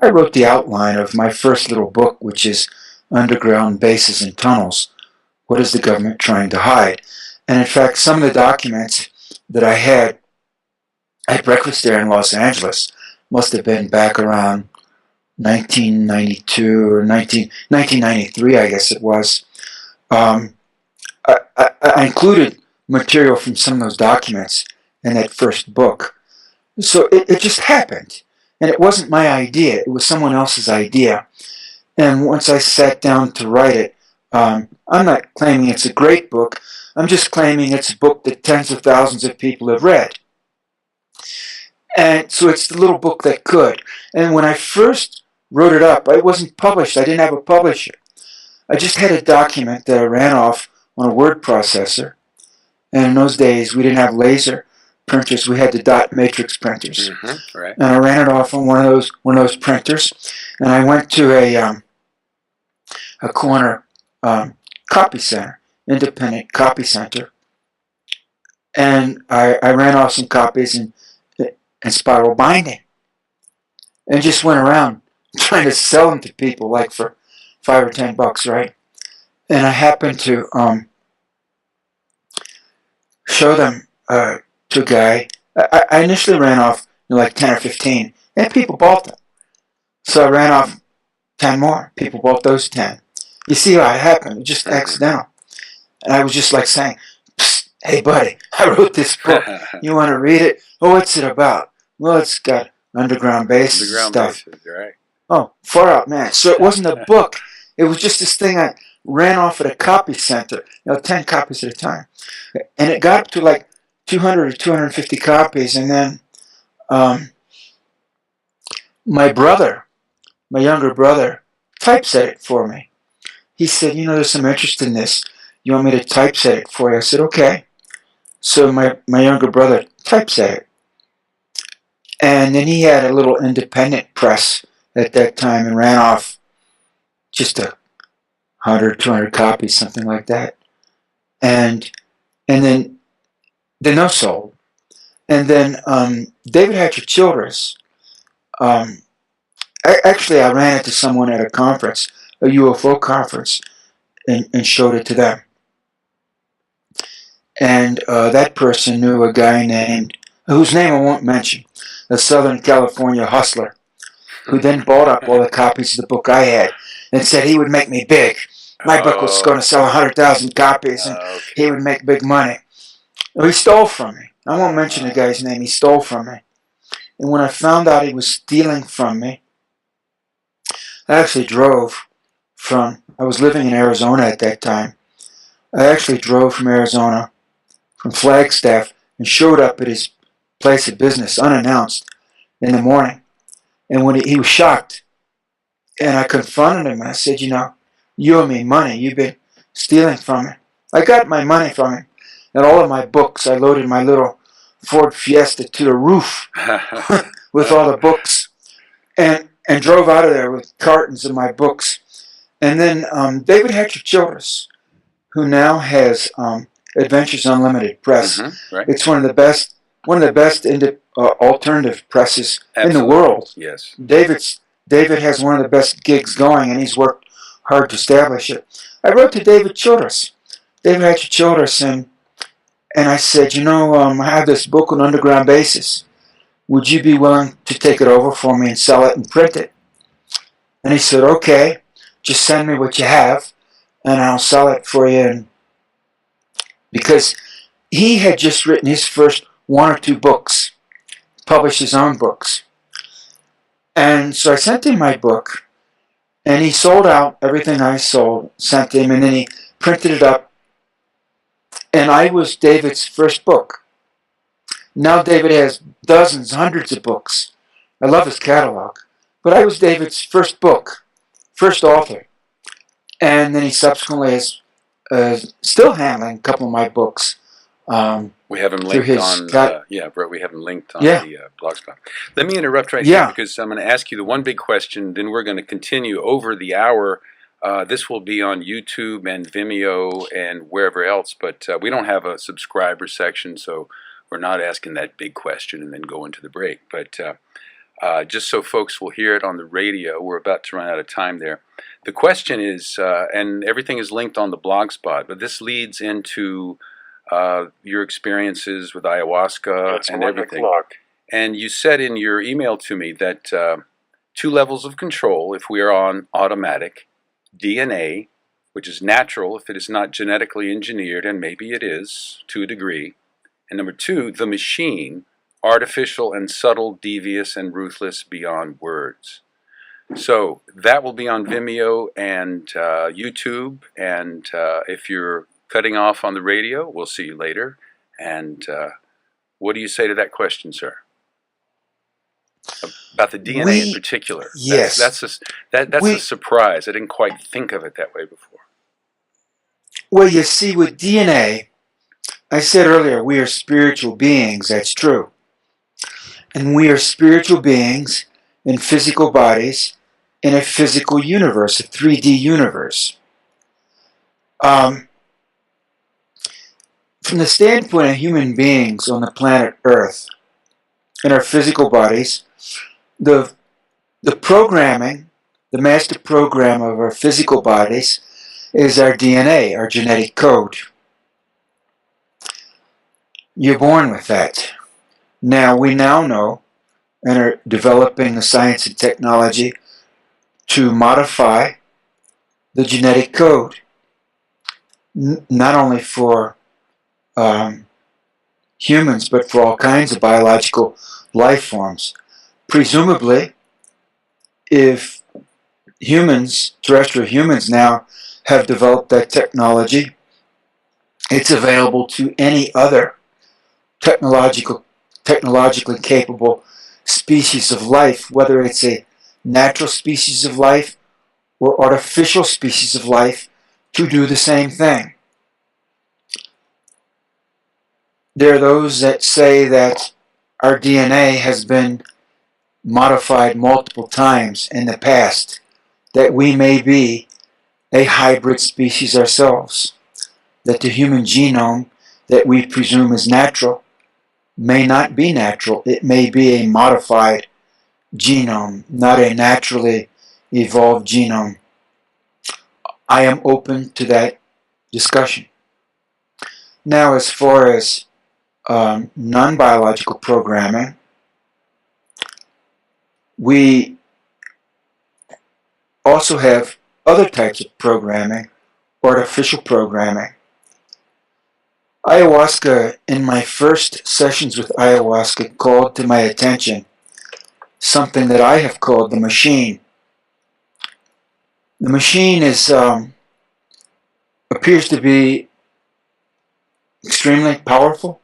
I wrote the outline of my first little book, which is Underground Bases and Tunnels. What is the government trying to hide? And in fact, some of the documents that I had at breakfast there in Los Angeles must have been back around 1992 or 1993, I guess it was. I included material from some of those documents in that first book. So it just happened. And it wasn't my idea. It was someone else's idea. And once I sat down to write it, I'm not claiming it's a great book. I'm just claiming it's a book that tens of thousands of people have read. And so it's the little book that could. And when I first wrote it up, it wasn't published. I didn't have a publisher. I just had a document that I ran off on a word processor. And in those days, we didn't have laser printers. We had the dot matrix printers. Mm-hmm. Right. And I ran it off on one of those printers. And I went to a corner copy center, independent copy center. And I ran off some copies in spiral binding. And just went around trying to sell them to people like for $5 or $10, right? And I happened to show them to a guy. I initially ran off like 10 or 15, and people bought them. So I ran off 10 more. People bought those 10. You see how it happened? It just accidental. And I was just like saying, hey, buddy, I wrote this book. You want to read it? Oh, what's it about? Well, it's got underground bases and stuff. Bases, right. Oh, far out, man. So it wasn't a book. It was just this thing I ran off at a copy center, 10 copies at a time. And it got up to like 200 or 250 copies. And then my younger brother, typeset it for me. He said, there's some interest in this. You want me to typeset it for you? I said, okay. So my younger brother typeset it. And then he had a little independent press at that time and ran off just 100, 200 copies, something like that. And then those sold. And then David Hatcher Childress, actually I ran into someone at a conference, a UFO conference, and showed it to them. And that person knew a guy whose name I won't mention, a Southern California hustler, who then bought up all the copies of the book I had. and said he would make me big. My book was going to sell 100,000 copies, and he would make big money. Well, he stole from me. I won't mention the guy's name. He stole from me. And when I found out he was stealing from me, I actually drove I was living in Arizona at that time. I actually drove from Arizona, from Flagstaff, and showed up at his place of business unannounced in the morning. And when he was shocked, and I confronted him, and I said, you owe me money. You've been stealing from me. I got my money from him. And all of my books, I loaded my little Ford Fiesta to the roof with all the books, and drove out of there with cartons of my books. And then David Hatcher Childress, who now has Adventures Unlimited Press. Right. It's one of the best alternative presses in the world. Yes. David has one of the best gigs going, and he's worked hard to establish it. I wrote to David Hatcher Childress, and I said, I have this book on underground basis. Would you be willing to take it over for me and sell it and print it? And he said, okay, just send me what you have, and I'll sell it for you. And because he had just written his first 1 or 2 books, published his own books. And so I sent him my book, and he sold out everything I sent him, and then he printed it up. And I was David's first book. Now David has dozens, hundreds of books. I love his catalog. But I was David's first book, first author. And then he subsequently is still handling a couple of my books. We have him linked on. Brett. We have him linked on the blogspot. Let me interrupt right here because I'm going to ask you the one big question. Then we're going to continue over the hour. This will be on YouTube and Vimeo and wherever else. But we don't have a subscriber section, so we're not asking that big question and then go into the break. But just so folks will hear it on the radio, we're about to run out of time there. The question is, and everything is linked on the blogspot, but this leads into your experiences with ayahuasca and everything. And you said in your email to me that 2 levels of control, if we are on automatic, DNA, which is natural if it is not genetically engineered, and maybe it is to a degree. And number 2, the machine, artificial and subtle, devious and ruthless beyond words. So that will be on Vimeo and YouTube, and if you're cutting off on the radio, we'll see you later. And what do you say to that question, sir? About the DNA in particular. Yes. That's a surprise. I didn't quite think of it that way before. Well, you see, with DNA, I said earlier, we are spiritual beings. That's true. And we are spiritual beings in physical bodies in a physical universe, a 3D universe. From the standpoint of human beings on the planet Earth, in our physical bodies, the programming, the master program of our physical bodies is our DNA, our genetic code. You're born with that. Now, we now know and are developing the science and technology to modify the genetic code, not only for humans, but for all kinds of biological life forms. Presumably, if humans, terrestrial humans now have developed that technology, it's available to any other technologically capable species of life, whether it's a natural species of life or artificial species of life, to do the same thing. There are those that say that our DNA has been modified multiple times in the past, that we may be a hybrid species ourselves, that the human genome that we presume is natural may not be natural. It may be a modified genome, not a naturally evolved genome. I am open to that discussion. Now, as far as non-biological programming, we also have other types of programming, artificial programming. Ayahuasca, in my first sessions with ayahuasca, called to my attention something that I have called the machine. The machine appears to be extremely powerful,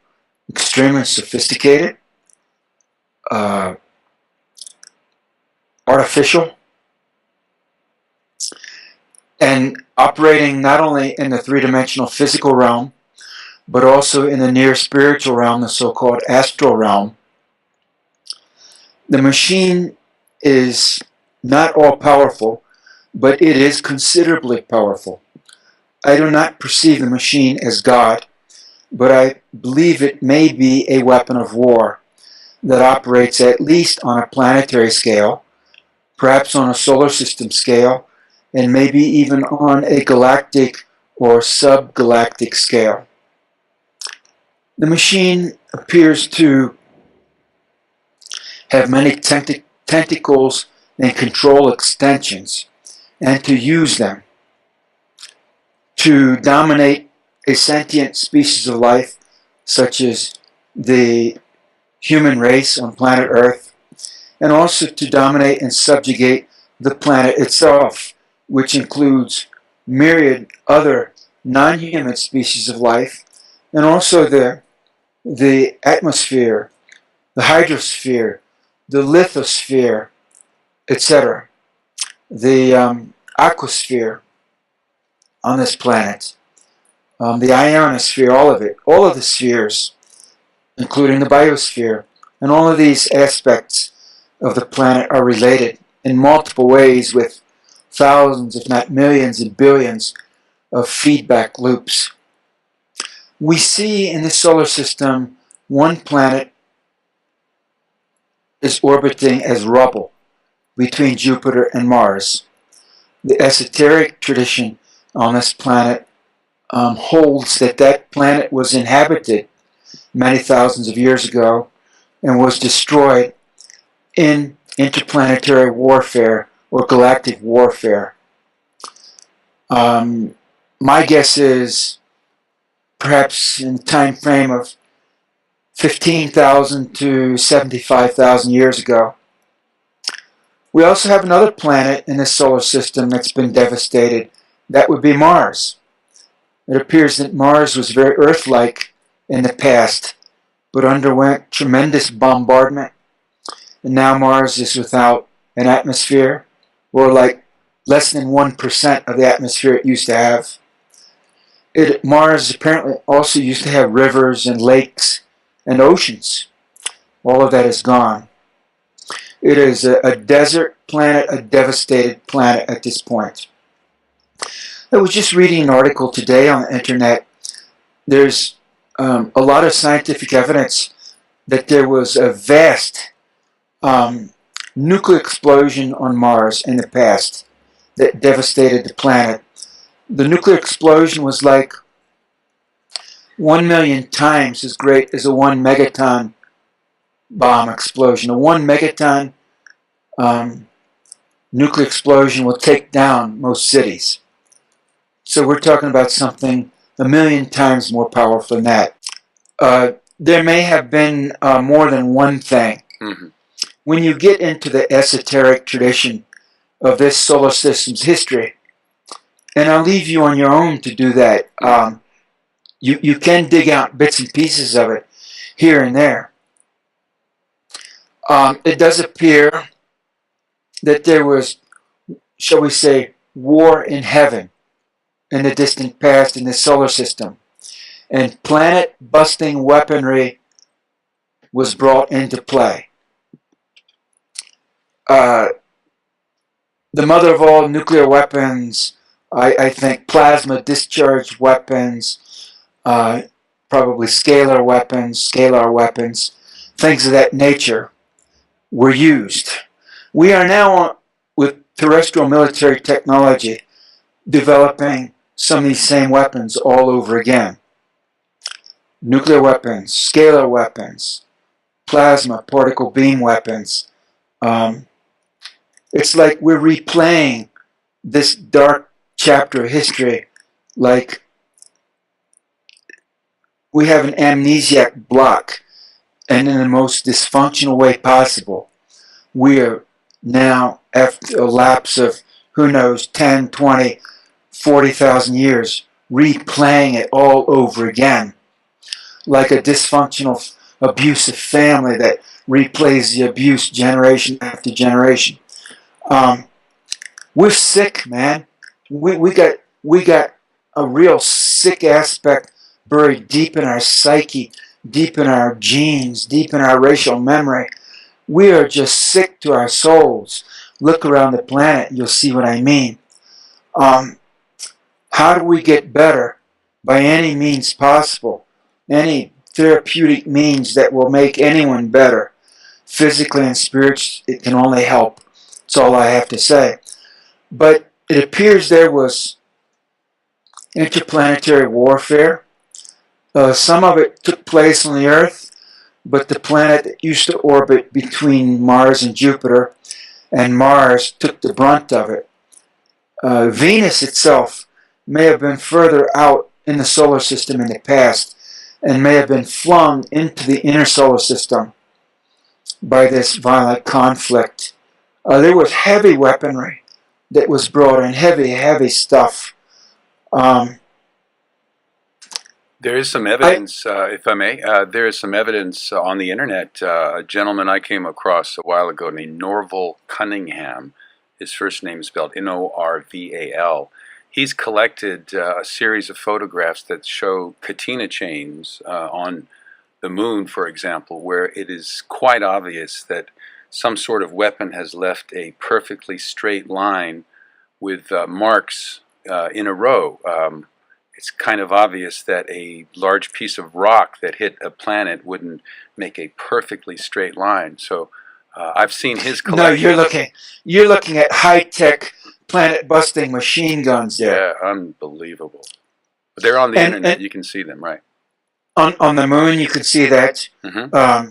extremely sophisticated, artificial, and operating not only in the three-dimensional physical realm, but also in the near spiritual realm, the so-called astral realm. The machine is not all powerful, but it is considerably powerful. I do not perceive the machine as God, but I believe it may be a weapon of war that operates at least on a planetary scale, perhaps on a solar system scale, and maybe even on a galactic or subgalactic scale. The machine appears to have many tentacles and control extensions, and to use them to dominate a sentient species of life, such as the human race on planet Earth, and also to dominate and subjugate the planet itself, which includes myriad other non-human species of life, and also the atmosphere, the hydrosphere, the lithosphere, etc., the aquasphere on this planet, the ionosphere, all of the spheres, including the biosphere, and all of these aspects of the planet are related in multiple ways with thousands, if not millions and billions of feedback loops. We see in the solar system one planet is orbiting as rubble between Jupiter and Mars. The esoteric tradition on this planet holds that that planet was inhabited many thousands of years ago and was destroyed in interplanetary warfare or galactic warfare. My guess is perhaps in the time frame of 15,000 to 75,000 years ago. We also have another planet in the solar system that's been devastated. That would be Mars. It appears that Mars was very Earth-like in the past, but underwent tremendous bombardment. And now Mars is without an atmosphere, or like less than 1% of the atmosphere it used to have. Mars apparently also used to have rivers and lakes and oceans. All of that is gone. It is a desert planet, a devastated planet at this point. I was just reading an article today on the internet. There's a lot of scientific evidence that there was a vast nuclear explosion on Mars in the past that devastated the planet. The nuclear explosion was like 1 million times as great as a 1 megaton bomb explosion. A 1 megaton nuclear explosion will take down most cities. So we're talking about something 1 million times more powerful than that. There may have been more than one thing. Mm-hmm. When you get into the esoteric tradition of this solar system's history, and I'll leave you on your own to do that. You can dig out bits and pieces of it here and there. It does appear that there was, shall we say, war in heaven in the distant past in the solar system. And planet-busting weaponry was brought into play. The mother of all nuclear weapons, I think plasma discharge weapons, probably scalar weapons, things of that nature were used. We are now, with terrestrial military technology, developing some of these same weapons all over again. Nuclear weapons, scalar weapons, plasma, particle beam weapons. It's like we're replaying this dark chapter of history, like we have an amnesiac block, and in the most dysfunctional way possible, we are now, after a lapse of, who knows, 10, 20, 40,000 years, replaying it all over again, like a dysfunctional, abusive family that replays the abuse generation after generation. We're sick, man. We got a real sick aspect buried deep in our psyche, deep in our genes, deep in our racial memory. We are just sick to our souls. Look around the planet and you'll see what I mean. How do we get better? By any means possible. Any therapeutic means that will make anyone better. Physically and spiritually, it can only help. That's all I have to say. But it appears there was interplanetary warfare. Some of it took place on the Earth, but the planet that used to orbit between Mars and Jupiter, and Mars took the brunt of it. Venus itself may have been further out in the solar system in the past, and may have been flung into the inner solar system by this violent conflict. There was heavy weaponry that was brought in, heavy stuff. There is some evidence, if I may, there is some evidence on the internet. A gentleman I came across a while ago named Norval Cunningham, his first name is spelled Norval. He's collected a series of photographs that show catena chains on the moon, for example, where it is quite obvious that some sort of weapon has left a perfectly straight line with marks in a row. It's kind of obvious that a large piece of rock that hit a planet wouldn't make a perfectly straight line. So I've seen his collection. No, you're looking at high-tech planet-busting machine guns there. Yeah, unbelievable. But they're on the internet. You can see them, right? On the moon, you can see that. Mm-hmm.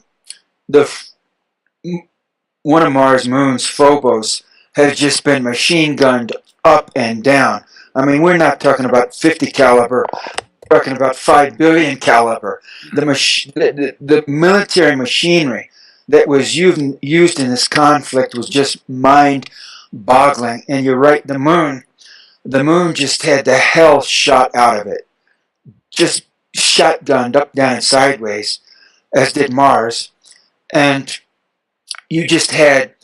One of Mars' moons, Phobos, has just been machine gunned up and down. I mean, we're not talking about 50 caliber, we're talking about 5 billion caliber. The military machinery that was used in this conflict was just mind-boggling. And you're right, the moon just had the hell shot out of it. Just shotgunned up, down, and sideways, as did Mars. And you just had,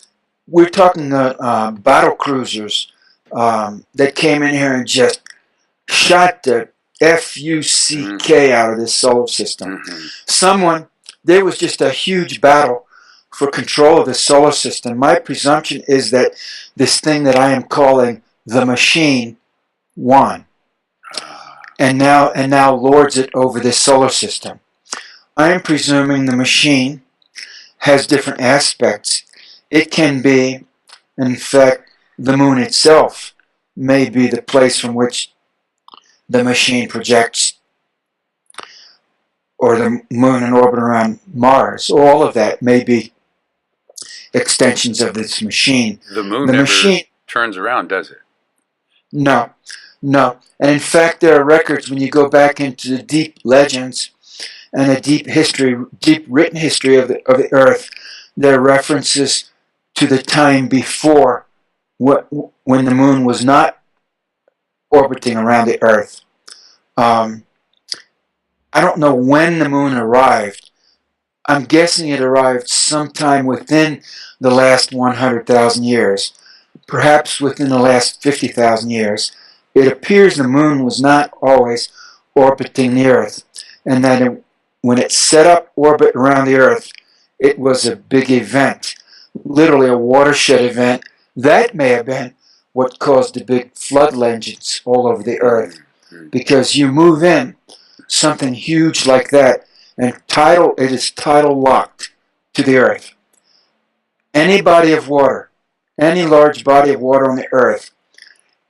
we're talking battle cruisers that came in here and just shot the F-U-C-K out of this solar system. There was just a huge battle for control of the solar system. My presumption is that this thing that I am calling the machine won, and now lords it over this solar system. I am presuming the machine has different aspects. It can be, in fact, the moon itself may be the place from which the machine projects, or the moon in orbit around Mars. All of that may be extensions of this machine. The moon never turns around, does it? No. And in fact, there are records, when you go back into the deep legends and the deep written history of the Earth, there are references to the time before when the moon was not orbiting around the Earth. I don't know when the moon arrived. I'm guessing it arrived sometime within the last 100,000 years, perhaps within the last 50,000 years. It appears the moon was not always orbiting the Earth, and that when it set up orbit around the Earth, it was a big event, literally a watershed event. That may have been what caused the big flood legends all over the Earth, because you move in something huge like that, and it is tidal locked to the Earth. Any body of water, any large body of water on the Earth,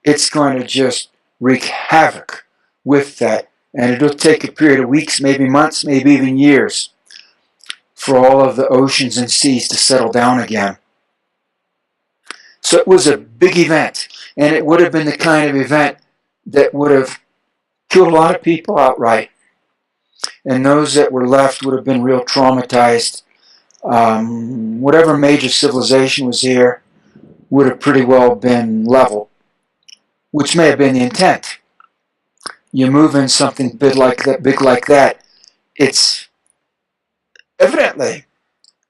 it's going to just wreak havoc with that. And it'll take a period of weeks, maybe months, maybe even years, for all of the oceans and seas to settle down again. So it was a big event. And it would have been the kind of event that would have killed a lot of people outright. And those that were left would have been real traumatized. Whatever major civilization was here would have pretty well been leveled, which may have been the intent. You move in something big like that, it's evidently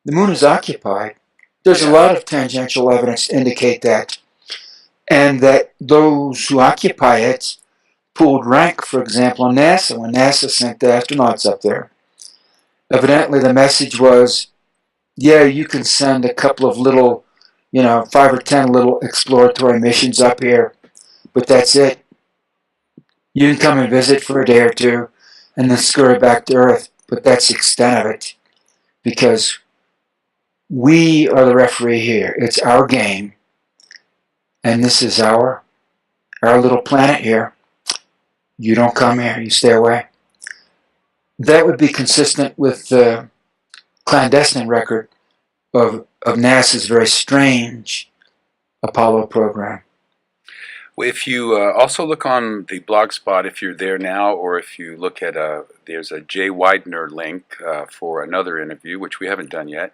the moon is occupied. There's a lot of tangential evidence to indicate that. And that those who occupy it pulled rank, for example, on NASA, when NASA sent the astronauts up there. Evidently, the message was, yeah, you can send a couple of little, 5 or 10 little exploratory missions up here, but that's it. You can come and visit for a day or two and then scurry back to Earth, but that's the extent of it. Because we are the referee here. It's our game. And this is our little planet here. You don't come here. You stay away. That would be consistent with the clandestine record of NASA's very strange Apollo program. If you also look on the blog spot, if you're there now, or if you look at there's a Jay Widener link for another interview, which we haven't done yet.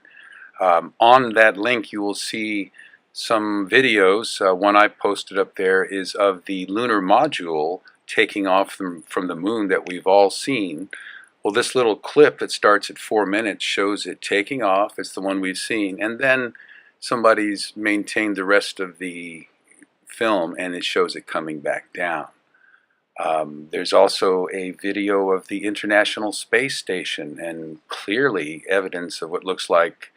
On that link, you will see some videos. One I posted up there is of the lunar module taking off from the moon that we've all seen. Well, this little clip that starts at 4 minutes shows it taking off. It's the one we've seen. And then somebody's maintained the rest of the film, and it shows it coming back down. There's also a video of the International Space Station, and clearly evidence of what looks like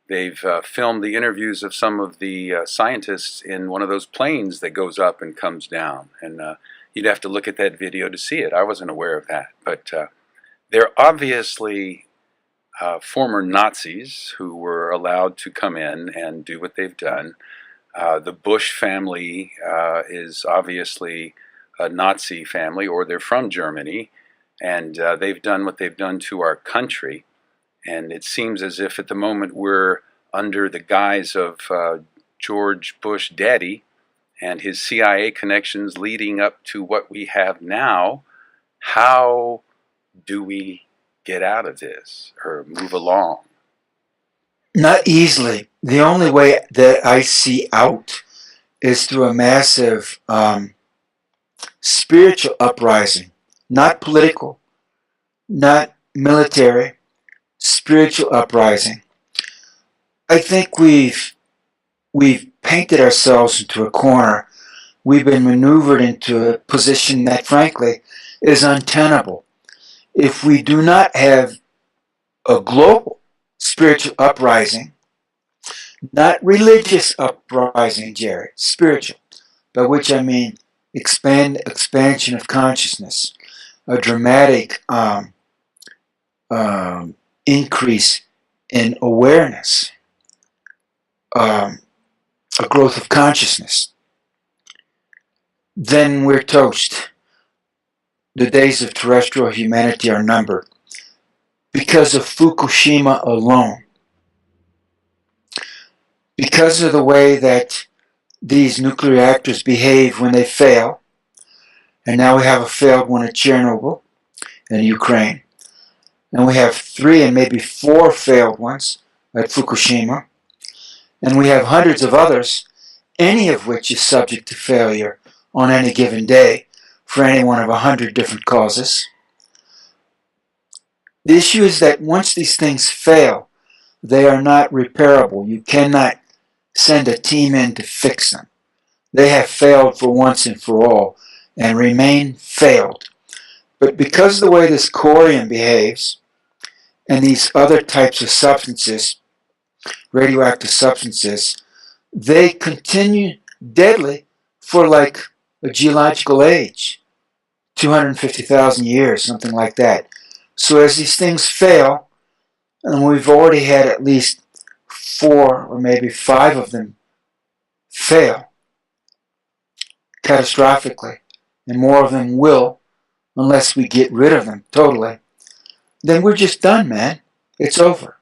they've filmed the interviews of some of the scientists in one of those planes that goes up and comes down. And you'd have to look at that video to see it. I wasn't aware of that. But they're obviously former Nazis who were allowed to come in and do what they've done. The Bush family is obviously a Nazi family, or they're from Germany, and they've done what they've done to our country. And it seems as if at the moment we're under the guise of George Bush Daddy and his CIA connections leading up to what we have now. How do we get out of this or move along? Not easily. The only way that I see out is through a massive spiritual uprising, not political, not military, spiritual uprising. I think we've painted ourselves into a corner. We've been maneuvered into a position that, frankly, is untenable. If we do not have a global spiritual uprising, not religious uprising, Jerry, spiritual, by which I mean expansion of consciousness, a dramatic increase in awareness, a growth of consciousness, then we're toast. The days of terrestrial humanity are numbered. Because of Fukushima alone, because of the way that these nuclear reactors behave when they fail, and now we have a failed one at Chernobyl in Ukraine, and we have 3 and maybe 4 failed ones at Fukushima, and we have hundreds of others, any of which is subject to failure on any given day for any one of 100 different causes. The issue is that once these things fail, they are not repairable. You cannot send a team in to fix them. They have failed for once and for all and remain failed. But because of the way this corium behaves and these other types of substances, radioactive substances, they continue deadly for like a geological age, 250,000 years, something like that. So as these things fail, and we've already had at least 4 or maybe 5 of them fail catastrophically, and more of them will unless we get rid of them totally, then we're just done, man. It's over.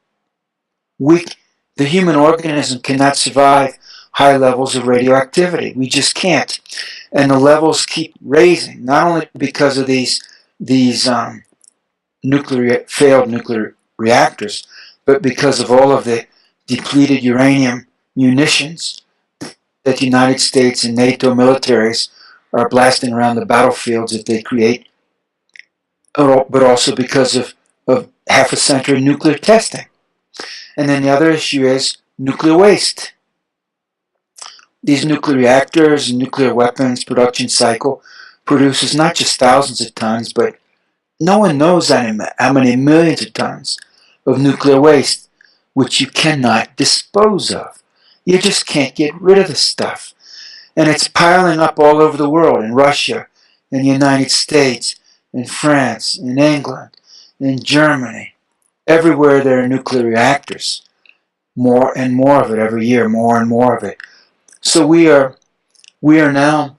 The human organism cannot survive high levels of radioactivity. We just can't. And the levels keep raising, not only because of these failed nuclear reactors, but because of all of the depleted uranium munitions that the United States and NATO militaries are blasting around the battlefields that they create, but also because of half a century nuclear testing. And then the other issue is nuclear waste. These nuclear reactors and nuclear weapons production cycle produces not just thousands of tons, but no one knows how many millions of tons of nuclear waste, which you cannot dispose of. You just can't get rid of the stuff. And it's piling up all over the world, in Russia, in the United States, in France, in England, in Germany. Everywhere there are nuclear reactors. More and more of it every year, more and more of it. So we are now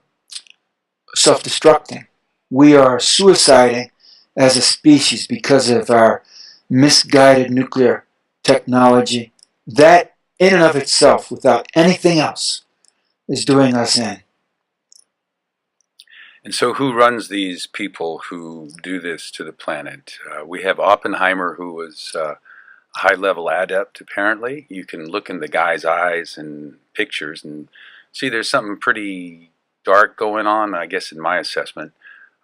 self-destructing. We are suiciding as a species because of our misguided nuclear technology. That, in and of itself, without anything else, is doing us in. And so who runs these people who do this to the planet? We have Oppenheimer, who was a high-level adept, apparently. You can look in the guy's eyes and pictures and see there's something pretty dark going on, I guess, in my assessment.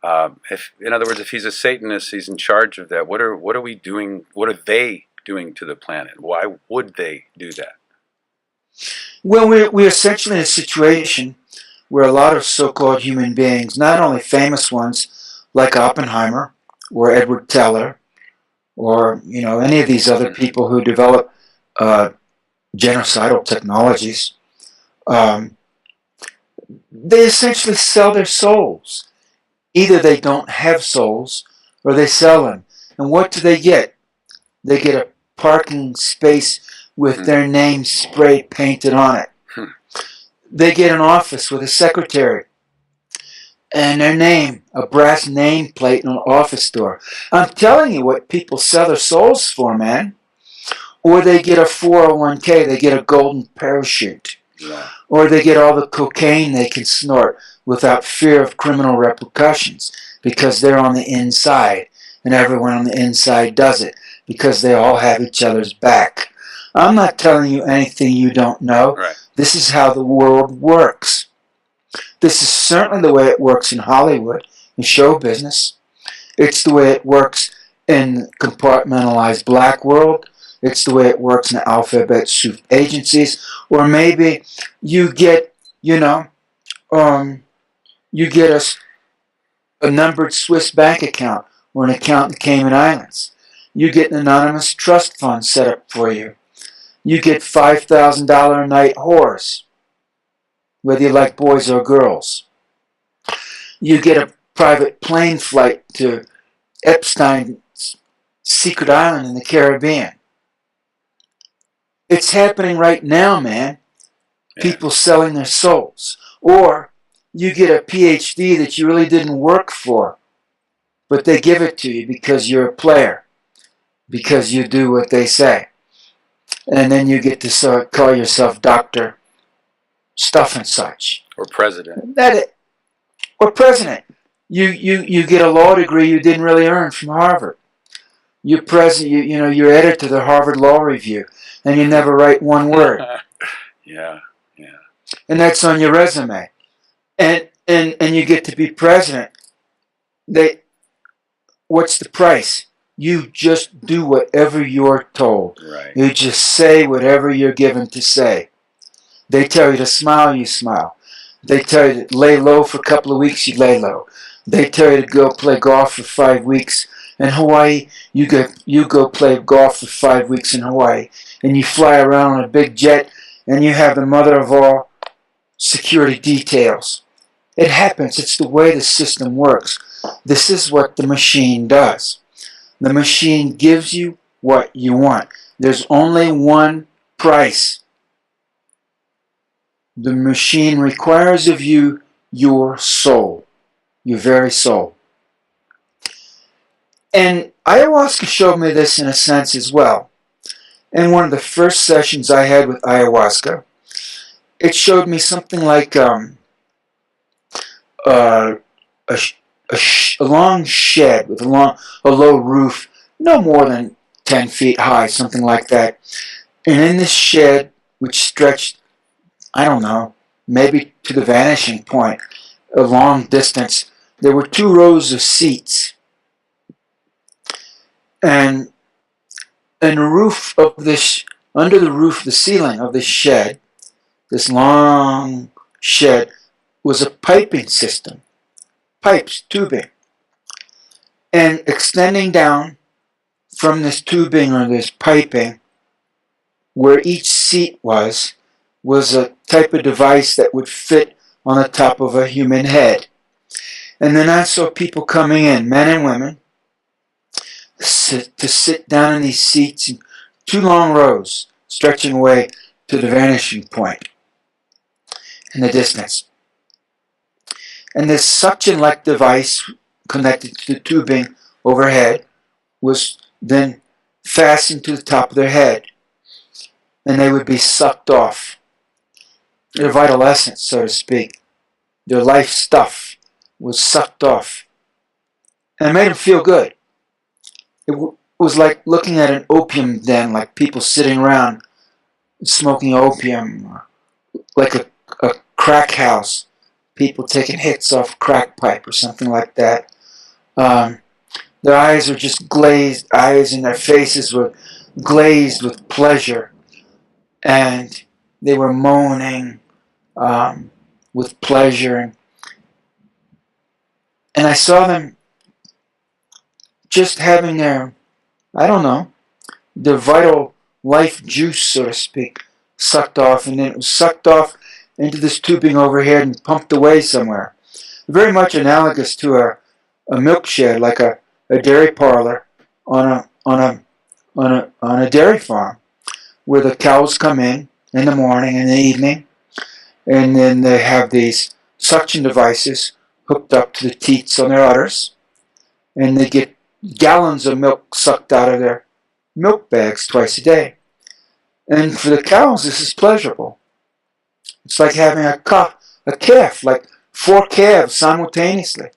In other words, if he's a Satanist, he's in charge of that. What are we doing? What are they doing to the planet? Why would they do that? Well, we're essentially in a situation where a lot of so-called human beings, not only famous ones like Oppenheimer or Edward Teller or any of these other people who develop genocidal technologies, they essentially sell their souls. Either they don't have souls or they sell them. And what do they get? They get a parking space with their name spray painted on it. They get an office with a secretary and their name, a brass nameplate on an office door. I'm telling you what people sell their souls for, man. Or they get a 401k, they get a golden parachute. Yeah. Or they get all the cocaine they can snort without fear of criminal repercussions because they're on the inside and everyone on the inside does it because they all have each other's back. I'm not telling you anything you don't know. Right. This is how the world works. This is certainly the way it works in Hollywood, in show business. It's the way it works in the compartmentalized black world. It's the way it works in the alphabet soup agencies. Or maybe you get, a numbered Swiss bank account or an account in the Cayman Islands. You get an anonymous trust fund set up for you. You get $5,000 a night whores, whether you like boys or girls. You get a private plane flight to Epstein's secret island in the Caribbean. It's happening right now, man. Yeah. People selling their souls. Or you get a Ph.D. that you really didn't work for, but they give it to you because you're a player, because you do what they say. And then you get to call yourself Dr. Stuff and such. Or president. Or president. You get a law degree you didn't really earn from Harvard. You're you're editor to the Harvard Law Review, and you never write one word. Yeah. And that's on your resume. And you get to be president. What's the price? You just do whatever you're told. Right. You just say whatever you're given to say. They tell you to smile, you smile. They tell you to lay low for a couple of weeks, you lay low. They tell you to go play golf for 5 weeks in Hawaii. You go play golf for 5 weeks in Hawaii. And you fly around on a big jet and you have the mother of all security details. It happens. It's the way the system works. This is what the machine does. The machine gives you what you want. There's only one price. The machine requires of you your soul, your very soul. And ayahuasca showed me this in a sense as well. In one of the first sessions I had with ayahuasca, it showed me something like uh, a long shed with a low roof, no more than 10 feet high, something like that. And in this shed, which stretched, I don't know, maybe to the vanishing point, a long distance, there were 2 rows of seats. And in the roof of this, under the roof, the ceiling of this shed, this long shed, was a piping system. Pipes, tubing. And extending down from this tubing or this piping, where each seat was a type of device that would fit on the top of a human head. And then I saw people coming in, men and women, to sit down in these seats in 2 long rows, stretching away to the vanishing point in the distance. And this suction-like device connected to the tubing overhead was then fastened to the top of their head, and they would be sucked off. Their vital essence, so to speak, their life stuff was sucked off. And it made them feel good. It was like looking at an opium den, like people sitting around smoking opium, like a crack house, people taking hits off crack pipe or something like that. Their eyes were just glazed, eyes and their faces were glazed with pleasure, and they were moaning with pleasure. And I saw them just having their, I don't know, their vital life juice, so to speak, sucked off, and then it was sucked off into this tubing overhead and pumped away somewhere. Very much analogous to a milk shed, like a dairy parlor on a dairy farm, where the cows come in the morning and the evening, and then they have these suction devices hooked up to the teats on their udders, and they get gallons of milk sucked out of their milk bags twice a day. And for the cows, this is pleasurable. It's like having a calf, like 4 calves simultaneously,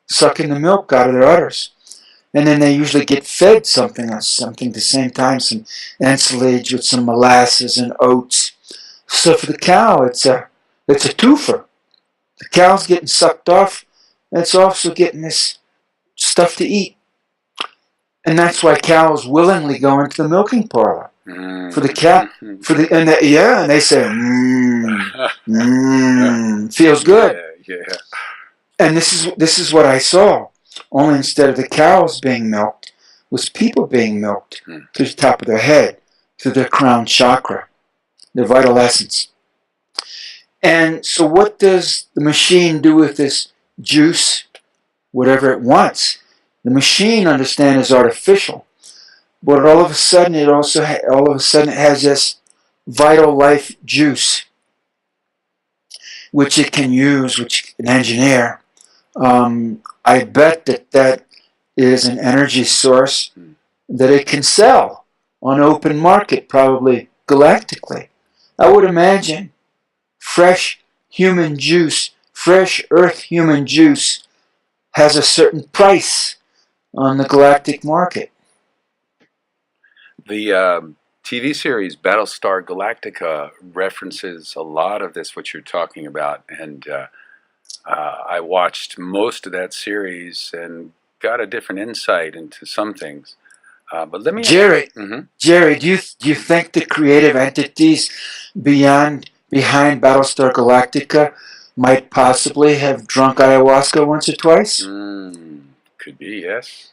sucking the milk out of their udders. And then they usually get fed something at the same time, some ensilage with some molasses and oats. So for the cow, it's a twofer. The cow's getting sucked off, and it's also getting this stuff to eat. And that's why cows willingly go into the milking parlor. For the cow, and they say, feels good. Yeah. And this is what I saw. Only instead of the cows being milked, was people being milked to the top of their head, to their crown chakra, their vital essence. And so what does the machine do with this juice? Whatever it wants. The machine, understand, is artificial. But all of a sudden it has this vital life juice, which it can use, which it can engineer. I bet that is an energy source that it can sell on open market, probably galactically. I would imagine fresh human juice, fresh earth human juice, has a certain price on the galactic market. The TV series Battlestar Galactica references a lot of this, what you're talking about, and I watched most of that series and got a different insight into some things. But let me, Jerry, Jerry, do you think the creative entities behind Battlestar Galactica might possibly have drunk ayahuasca once or twice? Could be, yes,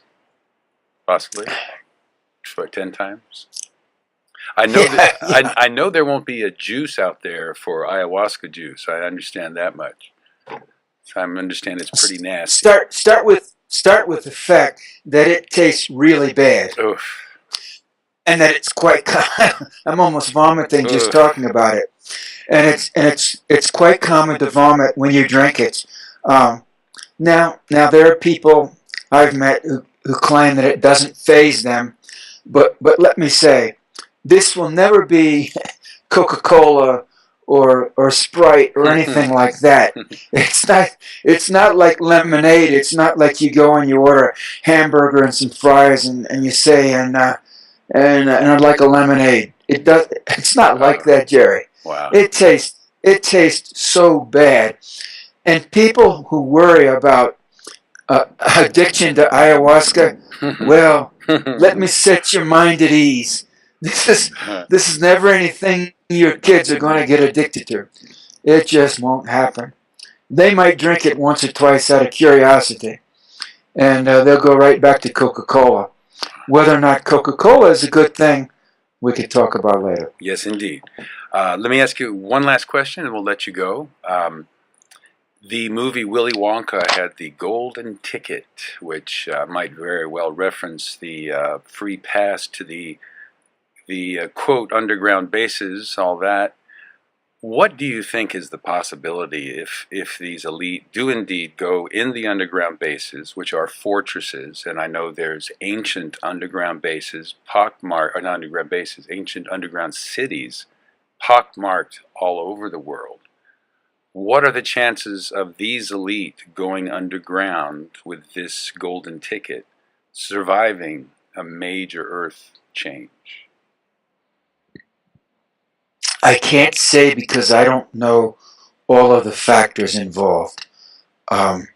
possibly. For 10 times. I know I know there won't be a juice out there for ayahuasca juice. I understand that much. I understand it's pretty nasty. Start with the fact that it tastes really bad. Oof. And that it's quite I'm almost vomiting just talking about it. And it's quite common to vomit when you drink it. Now there are people I've met who claim that it doesn't faze them. But let me say, this will never be Coca-Cola or Sprite or anything like that. It's not like lemonade. It's not like you go and you order a hamburger and some fries and you say and I'd like a lemonade. It's not like that, Jerry. Wow. It tastes so bad. And people who worry about addiction to ayahuasca, well, let me set your mind at ease. This is never anything your kids are going to get addicted to. It just won't happen. They might drink it once or twice out of curiosity, and they'll go right back to Coca-Cola. Whether or not Coca-Cola is a good thing, we could talk about later. Yes, indeed. Let me ask you one last question, and we'll let you go. The movie Willy Wonka had the golden ticket, which might very well reference the free pass to the quote underground bases, all that. What do you think is the possibility if these elite do indeed go in the underground bases, which are fortresses, and I know there's ancient underground bases, ancient underground cities, pockmarked all over the world. What are the chances of these elite going underground with this golden ticket, surviving a major earth change? I can't say because I don't know all of the factors involved. It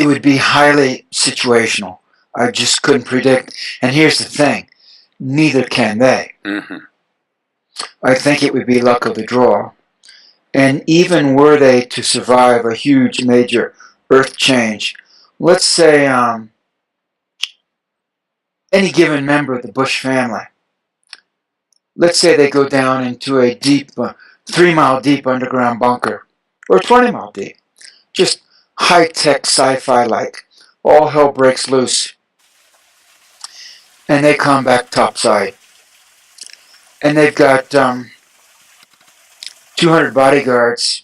would be highly situational. I just couldn't predict. And here's the thing, neither can they. Mm-hmm. I think it would be luck of the draw. And even were they to survive a huge major earth change, let's say any given member of the Bush family, let's say they go down into a deep, 3-mile deep underground bunker, or 20-mile deep, just high-tech sci-fi like, all hell breaks loose, and they come back topside, and they've got 200 bodyguards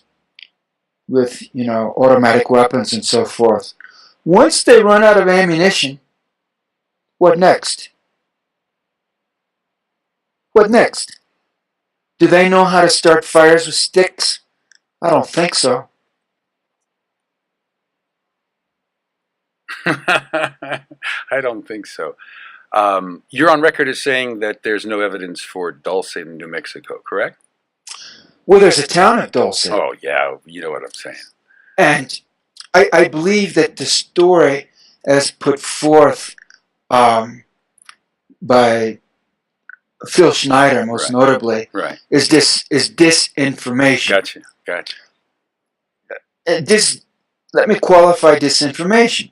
with, automatic weapons and so forth. Once they run out of ammunition, what next? What next? Do they know how to start fires with sticks? I don't think so. I don't think so. You're on record as saying that there's no evidence for Dulce in New Mexico, correct? Well, there's a town of Dulce. Oh, yeah, you know what I'm saying. And I believe that the story as put forth by Phil Schneider, most notably, is disinformation. Gotcha. Let me qualify disinformation.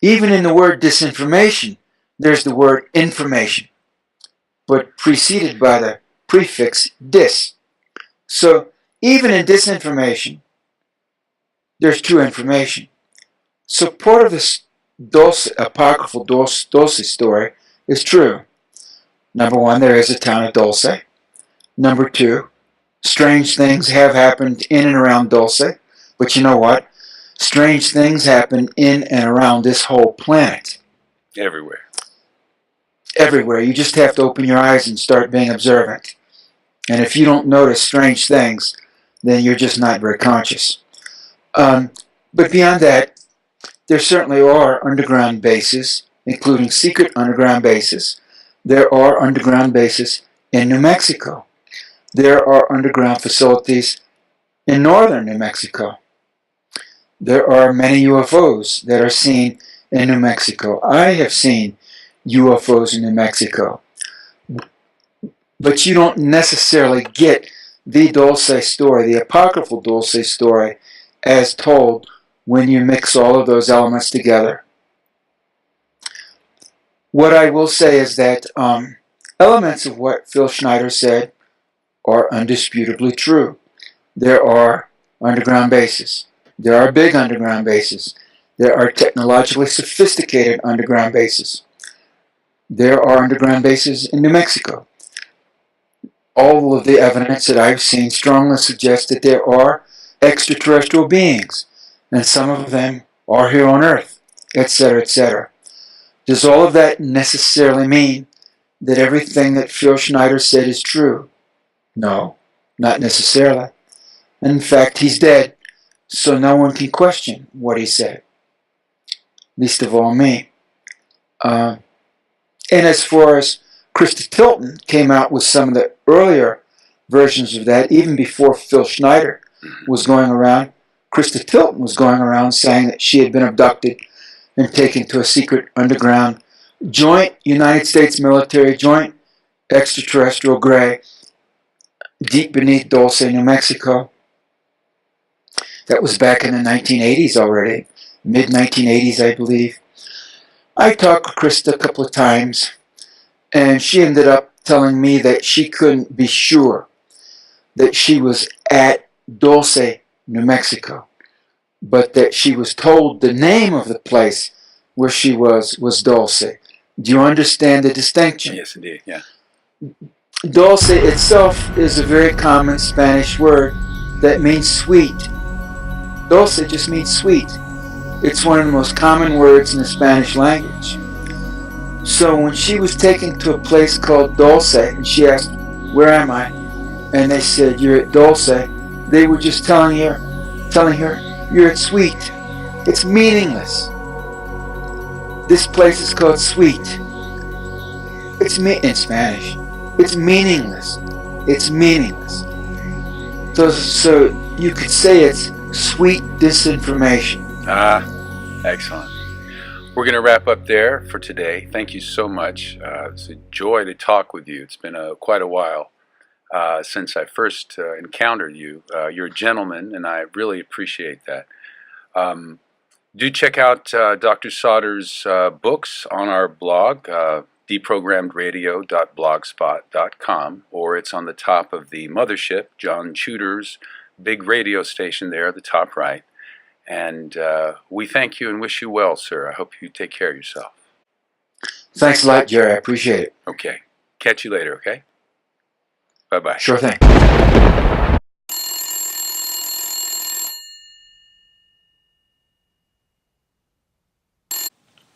Even in the word disinformation, there's the word information, but preceded by the prefix dis. So even in disinformation, there's true information. So part of this apocryphal Dulce story is true. Number one, there is a town of Dulce. Number two, strange things have happened in and around Dulce. But you know what? Strange things happen in and around this whole planet. Everywhere. Everywhere. You just have to open your eyes and start being observant. And if you don't notice strange things, then you're just not very conscious. But beyond that, there certainly are underground bases, including secret underground bases. There are underground bases in New Mexico. There are underground facilities in northern New Mexico. There are many UFOs that are seen in New Mexico. I have seen UFOs in New Mexico. But you don't necessarily get the Dulce story, the apocryphal Dulce story, as told when you mix all of those elements together. What I will say is that elements of what Phil Schneider said are undisputably true. There are underground bases. There are big underground bases. There are technologically sophisticated underground bases. There are underground bases in New Mexico. All of the evidence that I've seen strongly suggests that there are extraterrestrial beings, and some of them are here on Earth, etc., etc. Does all of that necessarily mean that everything that Phil Schneider said is true? No, not necessarily. In fact, he's dead, so no one can question what he said. Least of all me. And as far as Krista Tilton came out with some of the earlier versions of that, even before Phil Schneider was going around, Krista Tilton was going around saying that she had been abducted and taken to a secret underground joint United States military, joint extraterrestrial gray, deep beneath Dulce, New Mexico. That was back in the 1980s already, mid-1980s, I believe. I talked to Krista a couple of times, and she ended up telling me that she couldn't be sure that she was at Dulce, New Mexico, but that she was told the name of the place where she was Dulce. Do you understand the distinction? Yes, indeed, yeah. Dulce itself is a very common Spanish word that means sweet. Dulce just means sweet. It's one of the most common words in the Spanish language. So when she was taken to a place called Dulce, and she asked, "Where am I?" and they said, "You're at Dulce," they were just telling her, "You're at Sweet." It's meaningless. This place is called Sweet. It's in Spanish. It's meaningless. It's meaningless. So you could say it's sweet disinformation. Ah, excellent. We're going to wrap up there for today. Thank you so much. It's a joy to talk with you. It's been quite a while since I first encountered you. You're a gentleman, and I really appreciate that. Do check out Dr. Sauder's books on our blog, deprogrammedradio.blogspot.com, or it's on the top of the mothership, John Tudor's big radio station there at the top right. And we thank you and wish you well, sir. I hope you take care of yourself. Thanks a lot, Jerry. I appreciate it. Okay. Catch you later, okay? Bye-bye. Sure thing.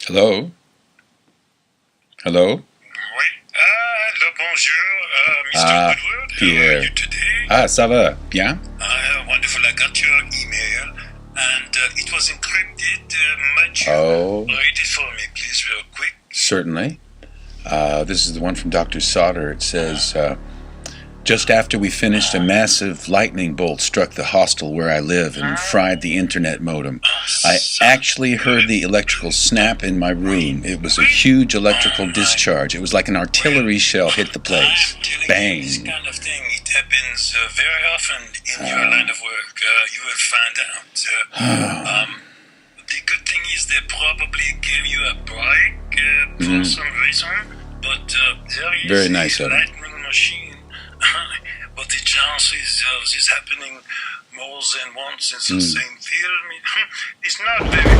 Hello? Hello? Oui. Hello, bonjour, Mr. Woodward. Pierre. How are you today? Ça va? Bien? Wonderful. I got your email, and it was encrypted. Might you read it for me, please, real quick? Certainly. This is the one from Dr. Sauder. It says, just after we finished, a massive lightning bolt struck the hostel where I live and fried the internet modem. I actually heard the electrical snap in my room. It was a huge electrical discharge. It was like an artillery shell hit the place. Bang. This kind of thing, it happens very often in your line of work. You will find out. The good thing is they probably gave you a break for some reason, but there is Very nice a of them. lightning machine. But the chances of this happening more than once in the same film is not very.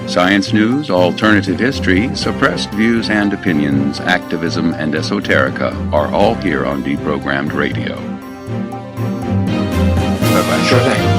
Science news, alternative history, suppressed views and opinions, activism, and esoterica are all here on Deprogrammed Radio. Bye-bye. Sure thing.